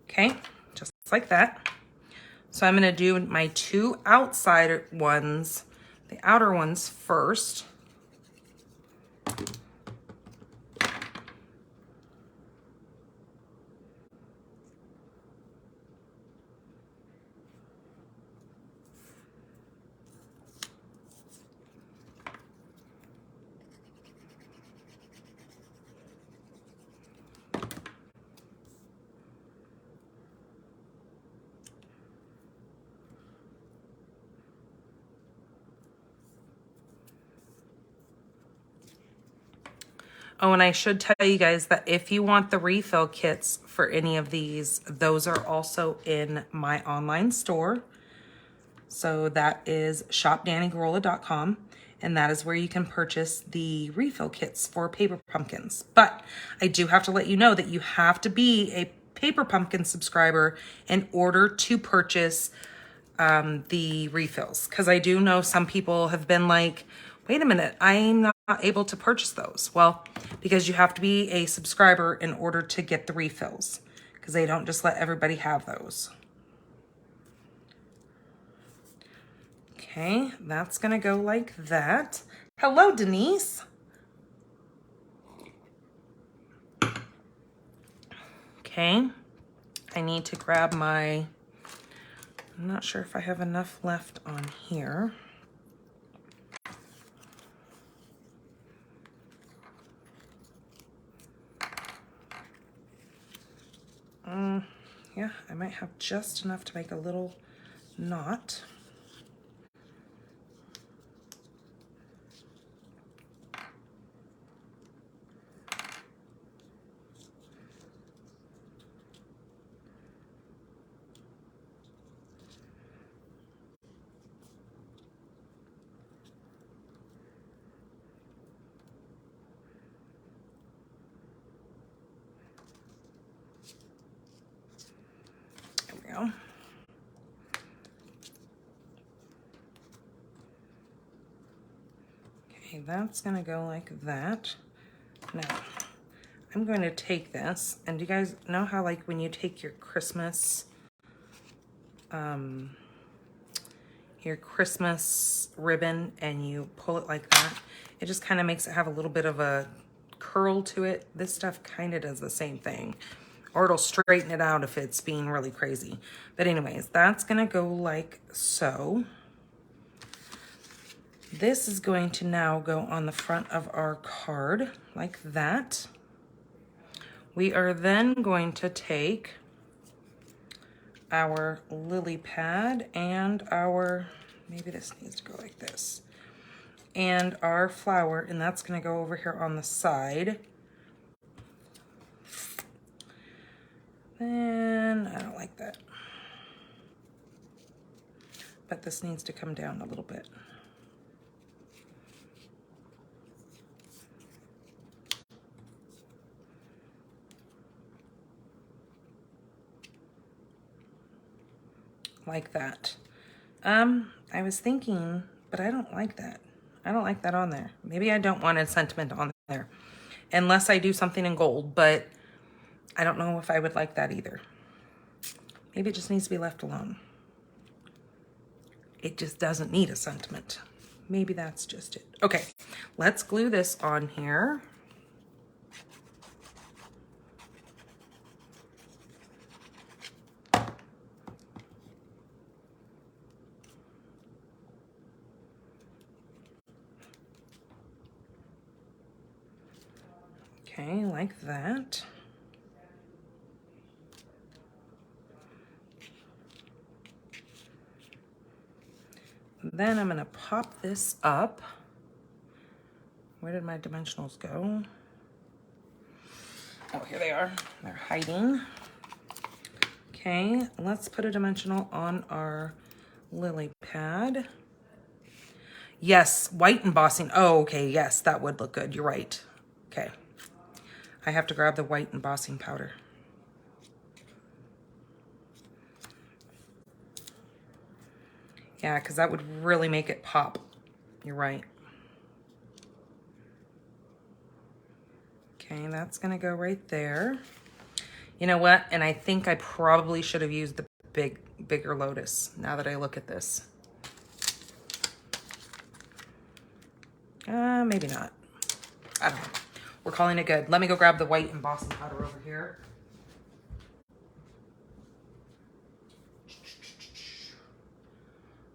Speaker 1: Okay, just like that. So I'm gonna do my 2 outside ones, the outer ones first. Oh, and I should tell you guys that if you want the refill kits for any of these, those are also in my online store. So that is shopdannygorola.com, and that is where you can purchase the refill kits for paper pumpkins. But I do have to let you know that you have to be a Paper Pumpkin subscriber in order to purchase the refills, because I do know some people have been like, wait a minute, I'm not able to purchase those. Well, because you have to be a subscriber in order to get the refills, because they don't just let everybody have those. Okay, that's gonna go like that. Hello, Denise. Okay, I need to grab my, I'm not sure if I have enough left on here. Yeah, I might have just enough to make a little knot. There we go. Okay, that's gonna go like that. Now, I'm going to take this, and do you guys know how, like, when you take your Christmas ribbon and you pull it like that, it just kind of makes it have a little bit of a curl to it. This stuff kind of does the same thing, or it'll straighten it out if it's being really crazy. But anyways, that's gonna go like so. This is going to now go on the front of our card like that. We are then going to take our lily pad and our, maybe this needs to go like this, and our flower, and that's gonna go over here on the side. Then, I don't like that, but this needs to come down a little bit. Like that. I was thinking, but I don't like that. I don't like that on there. Maybe I don't want a sentiment on there, unless I do something in gold, but I don't know if I would like that either. Maybe it just needs to be left alone. It just doesn't need a sentiment. Maybe that's just it. Okay, let's glue this on here. Okay, like that. Then I'm gonna pop this up. Where did my dimensionals go? Oh, here they are. They're hiding. Okay, let's put a dimensional on our lily pad. Yes, white embossing. Oh, okay, yes, that would look good. You're right. Okay. I have to grab the white embossing powder. Yeah, because that would really make it pop. You're right. Okay, that's gonna go right there. You know what? And I think I probably should have used the bigger lotus now that I look at this. Maybe not. I don't know. We're calling it good. Let me go grab the white embossing powder over here.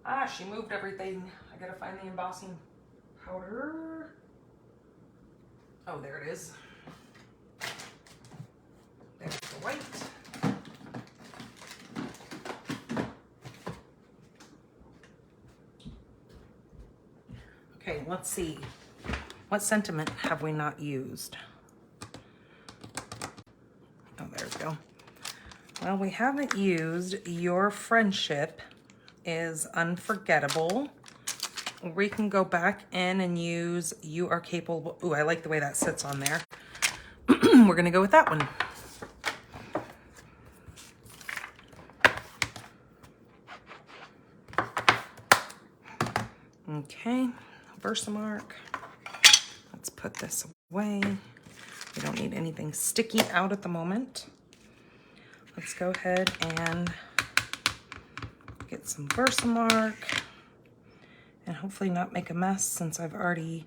Speaker 1: Ah, she moved everything. I gotta find the embossing powder. Oh, there it is. There's the white. Okay, let's see. What sentiment have we not used? Oh, there we go. Well, we haven't used Your Friendship is Unforgettable. We can go back in and use You Are Capable. Ooh, I like the way that sits on there. We're gonna go with that one. Okay, Versamark. Let's put this away. We don't need anything sticky out at the moment. Let's go ahead and get some Versamark and hopefully not make a mess since I've already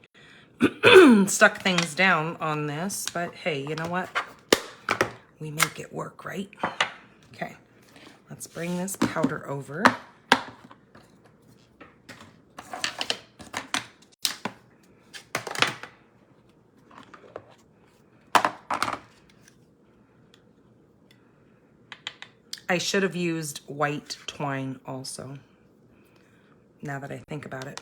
Speaker 1: stuck things down on this. But hey, you know what? We make it work, right? Okay, let's bring this powder over. I should have used white twine also, now that I think about it.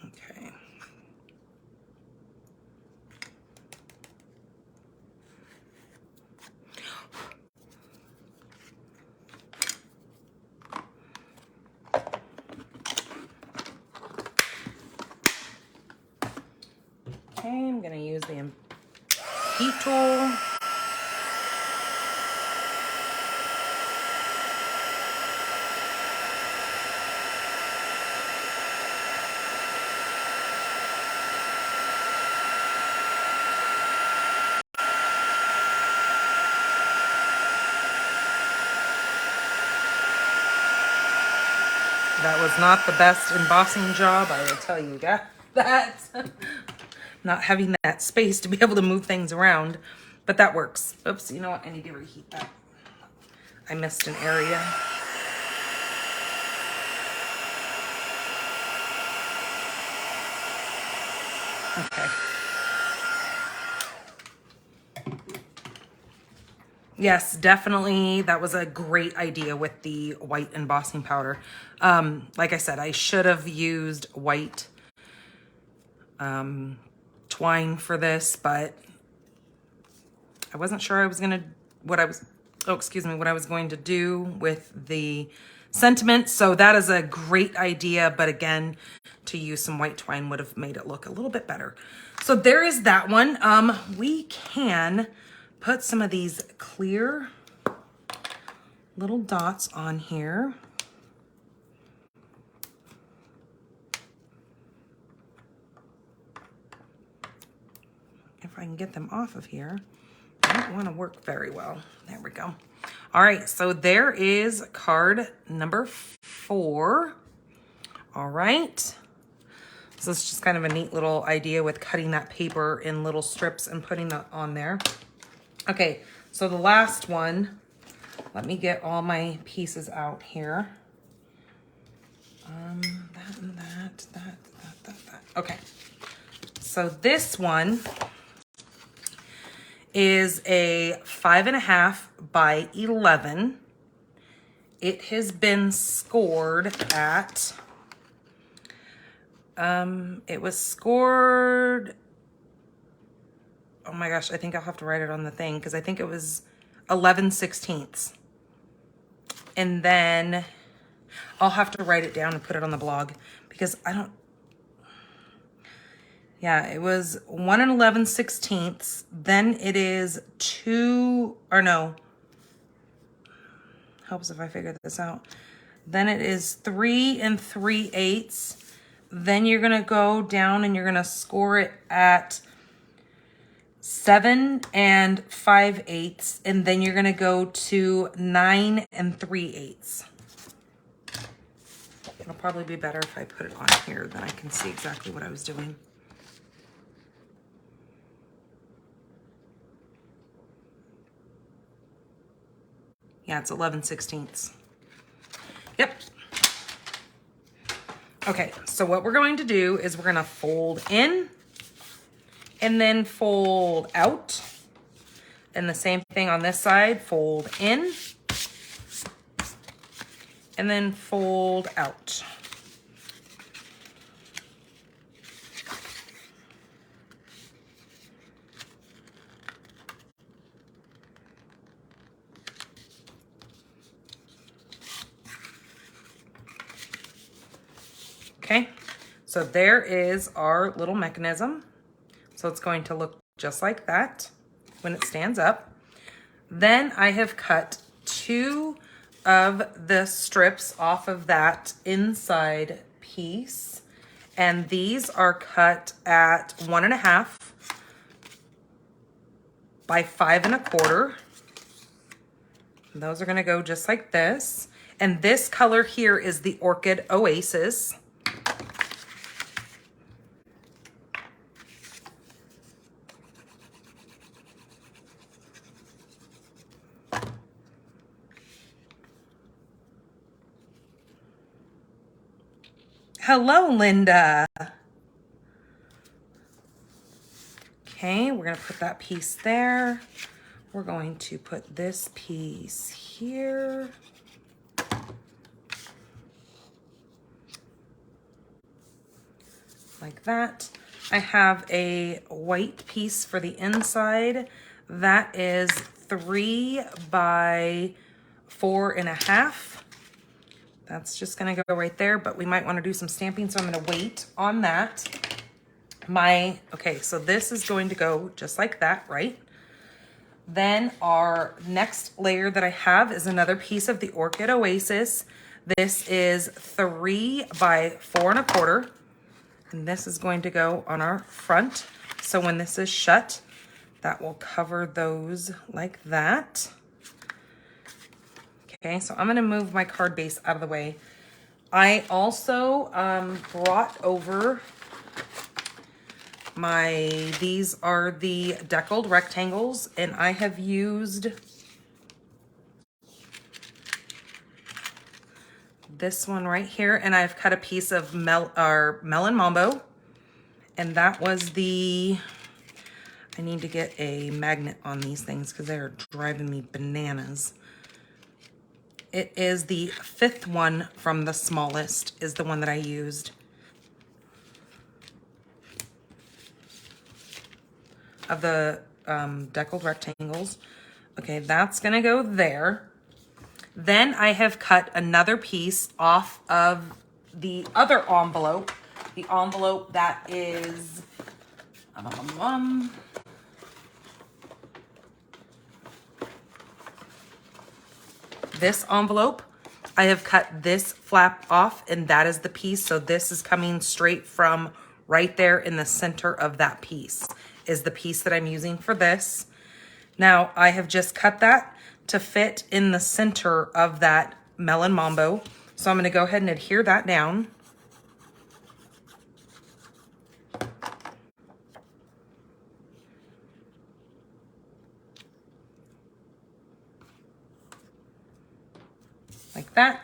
Speaker 1: Okay. Okay, I'm gonna use the heat tool. That was not the best embossing job, I will tell you that. Not having that space to be able to move things around, but that works. Oops, you know what? I need to reheat that. I missed an area. Okay. Yes, definitely. That was a great idea with the white embossing powder. Like I said, I should have used white twine for this, but I wasn't sure I was gonna, what I was going to do with the sentiment. So that is a great idea, but again, to use some white twine would have made it look a little bit better. So there is that one. We can put some of these clear little dots on here. If I can get them off of here. I don't want to work very well. There we go. All right, so there is card number 4. All right. So it's just kind of a neat little idea with cutting that paper in little strips and putting that on there. Okay, so the last one, let me get all my pieces out here. That and that. Okay, so this one is a 5.5 by 11. It has been scored at, it was scored, oh my gosh, I think I'll have to write it on the thing because I think it was 11/16. And then I'll have to write it down and put it on the blog because I don't, yeah, it was 1 11/16. Then it is 2, or no, helps if I figure this out. Then it is 3 3/8. Then you're gonna go down and you're gonna score it at 7 5/8. And then you're gonna go to 9 3/8. It'll probably be better if I put it on here, then I can see exactly what I was doing. Yeah, it's 11/16. Yep. Okay, so what we're going to do is we're gonna fold in and then fold out. And the same thing on this side, fold in and then fold out. Okay, so there is our little mechanism. So it's going to look just like that when it stands up. Then I have cut 2 of the strips off of that inside piece. And these are cut at 1.5 by 5 1/4. And those are gonna go just like this. And this color here is the Orchid Oasis. Hello, Linda. Okay, we're gonna put that piece there. We're going to put this piece here. Like that. I have a white piece for the inside. That is 3 by 4.5. That's just gonna go right there, but we might wanna do some stamping, so I'm gonna wait on that. Okay, so this is going to go just like that, right? Then our next layer that I have is another piece of the Orchid Oasis. This is 3 by 4 1/4. And this is going to go on our front. So when this is shut, that will cover those like that. Okay, so I'm gonna move my card base out of the way. I also brought over these are the deckled rectangles, and I have used this one right here, and I've cut a piece of melon mambo, and that was I need to get a magnet on these things because they're driving me bananas. It is the 5th one from the smallest is the one that I used. Of the deckled rectangles. Okay, that's gonna go there. Then I have cut another piece off of the other envelope. The envelope that is this envelope. I have cut this flap off, and that is the piece. So this is coming straight from right there in the center of that piece is the piece that I'm using for this. Now I have just cut that to fit in the center of that melon mambo. So I'm gonna go ahead and adhere that down. like that.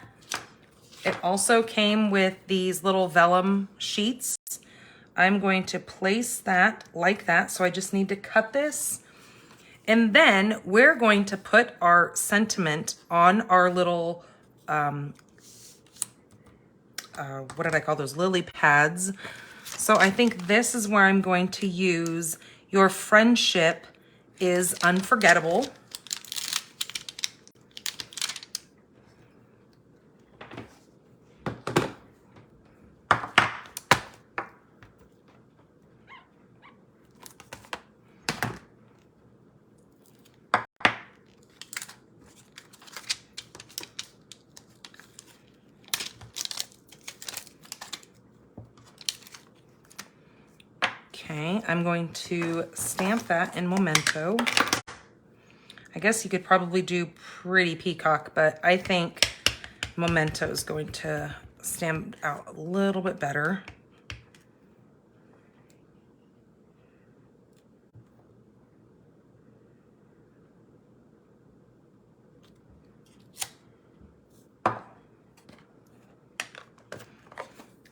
Speaker 1: It also came with these little vellum sheets. I'm going to place that like that. So I just need to cut this. And then we're going to put our sentiment on our little, what did I call those? Lily pads. So I think this is where I'm going to use Your Friendship is Unforgettable. Okay, I'm going to stamp that in Memento. I guess you could probably do Pretty Peacock, but I think Memento is going to stand out a little bit better.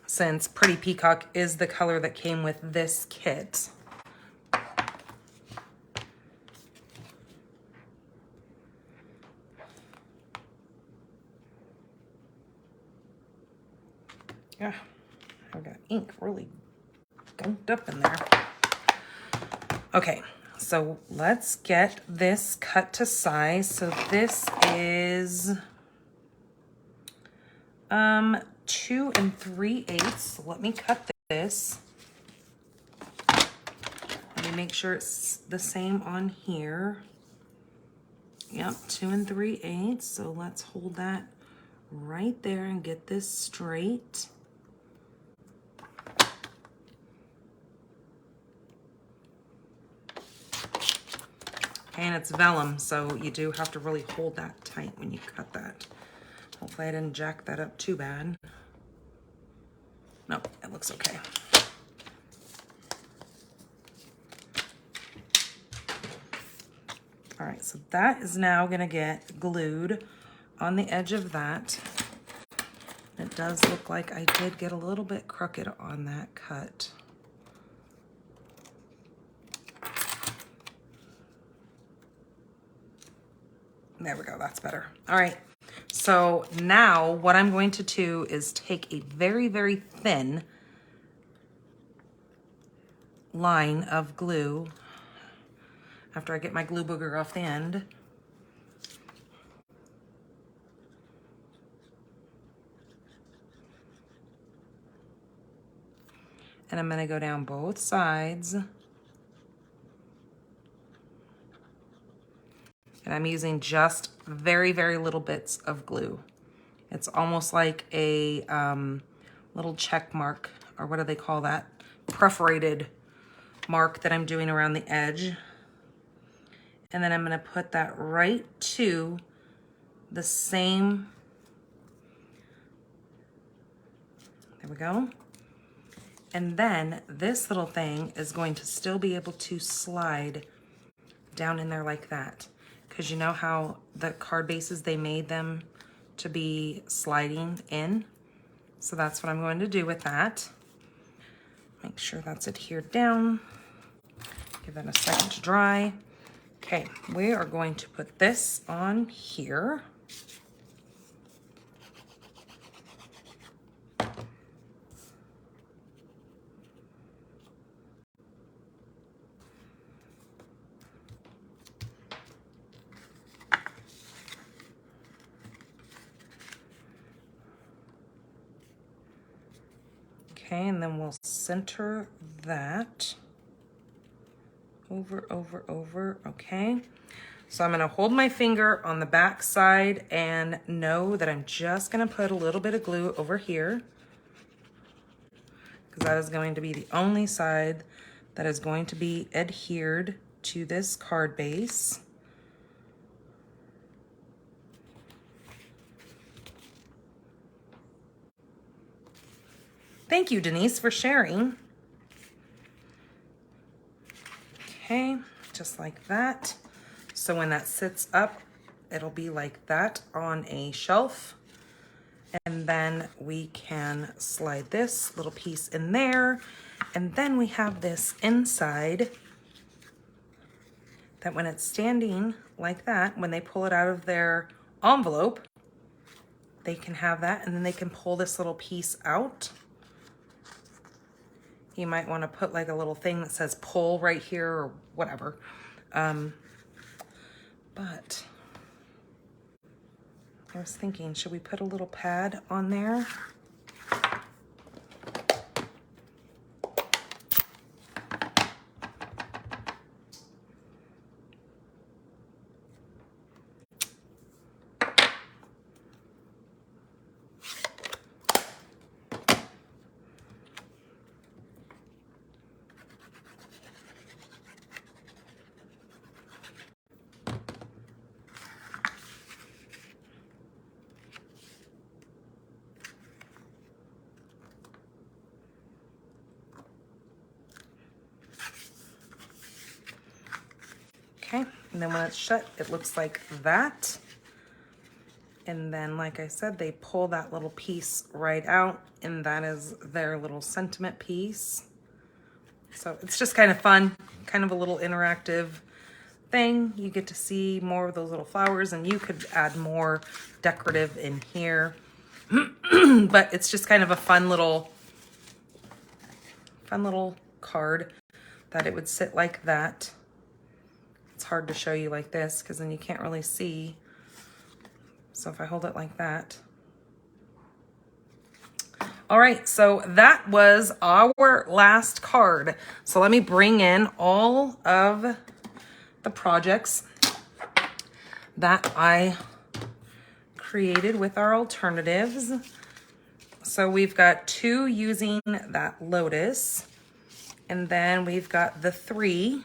Speaker 1: Since Pretty Peacock is the color that came with this kit. Yeah, I've got ink really gunked up in there. Okay, so let's get this cut to size. So this is 2 3/8. So let me cut this. Let me make sure it's the same on here. Yep, 2 3/8. So let's hold that right there and get this straight. And it's vellum, so you do have to really hold that tight when you cut that. Hopefully I didn't jack that up too bad. Nope, it looks okay. All right, so that is now gonna get glued on the edge of that. It does look like I did get a little bit crooked on that cut. There we go, that's better. All right, so now what I'm going to do is take a very, very thin line of glue after I get my glue booger off the end. And I'm gonna go down both sides. And I'm using just very, very little bits of glue. It's almost like a little check mark, or what do they call that? Perforated mark that I'm doing around the edge. And then I'm gonna put that right to the same, there we go. And then this little thing is going to still be able to slide down in there like that. Because you know how the card bases, they made them to be sliding in. So that's what I'm going to do with that. Make sure that's adhered down. Give that a second to dry. Okay, we are going to put this on here. Okay, and then we'll center that over, okay? So I'm gonna hold my finger on the back side and know that I'm just gonna put a little bit of glue over here, because that is going to be the only side that is going to be adhered to this card base. Thank you, Denise, for sharing. Okay, just like that. So when that sits up, it'll be like that on a shelf. And then we can slide this little piece in there. And then we have this inside that when it's standing like that, when they pull it out of their envelope, they can have that, and then they can pull this little piece out. You might want to put like a little thing that says pull right here or whatever. But I was thinking, should we put a little pad on there? Okay, and then when it's shut, it looks like that. And then, like I said, they pull that little piece right out, and that is their little sentiment piece. So it's just kind of fun, kind of a little interactive thing. You get to see more of those little flowers, and you could add more decorative in here. But it's just kind of a fun little card that it would sit like that. It's hard to show you like this because then you can't really see. So if I hold it like that. All right, so that was our last card. So let me bring in all of the projects that I created with our alternatives. So we've got 2 using that lotus, and then we've got the 3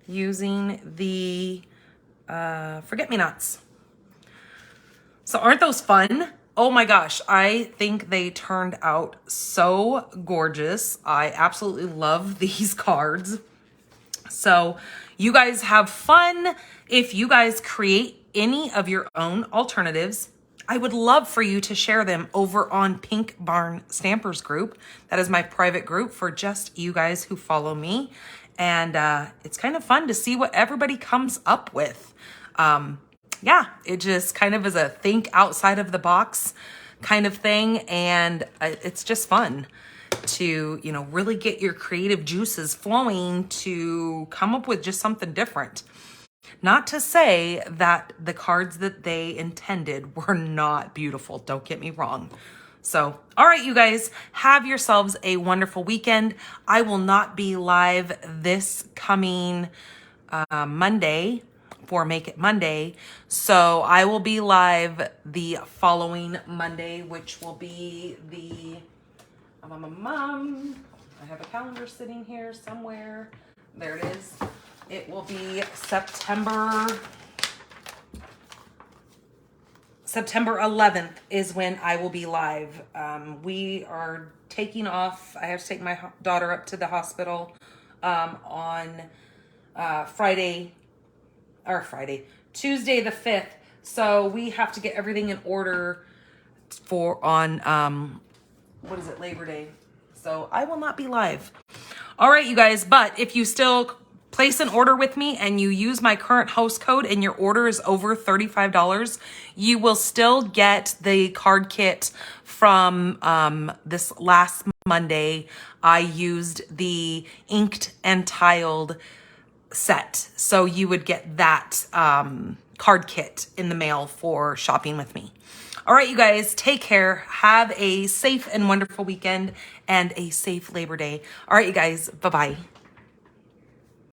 Speaker 1: using the forget-me-nots. So aren't those fun? Oh my gosh, I think they turned out so gorgeous. I absolutely love these cards. So you guys have fun. If you guys create any of your own alternatives, I would love for you to share them over on Pink Barn Stampers group. That is my private group for just you guys who follow me. And it's kind of fun to see what everybody comes up with. Yeah, it just kind of is a think outside of the box kind of thing. And it's just fun to, you know, really get your creative juices flowing to come up with just something different. Not to say that the cards that they intended were not beautiful. Don't get me wrong. So, all right, you guys, have yourselves a wonderful weekend. I will not be live this coming Monday for Make It Monday. So I will be live the following Monday, which will be the, I have a calendar sitting here somewhere. There it is. It will be September 11th is when I will be live. We are taking off. I have to take my daughter up to the hospital on Tuesday the 5th. So we have to get everything in order for on, Labor Day. So I will not be live. All right, you guys, but if you still place an order with me and you use my current host code and your order is over $35, you will still get the card kit from this last Monday. I used the inked and tiled set. So you would get that card kit in the mail for shopping with me. All right, you guys, take care. Have a safe and wonderful weekend and a safe Labor Day. All right, you guys, bye-bye.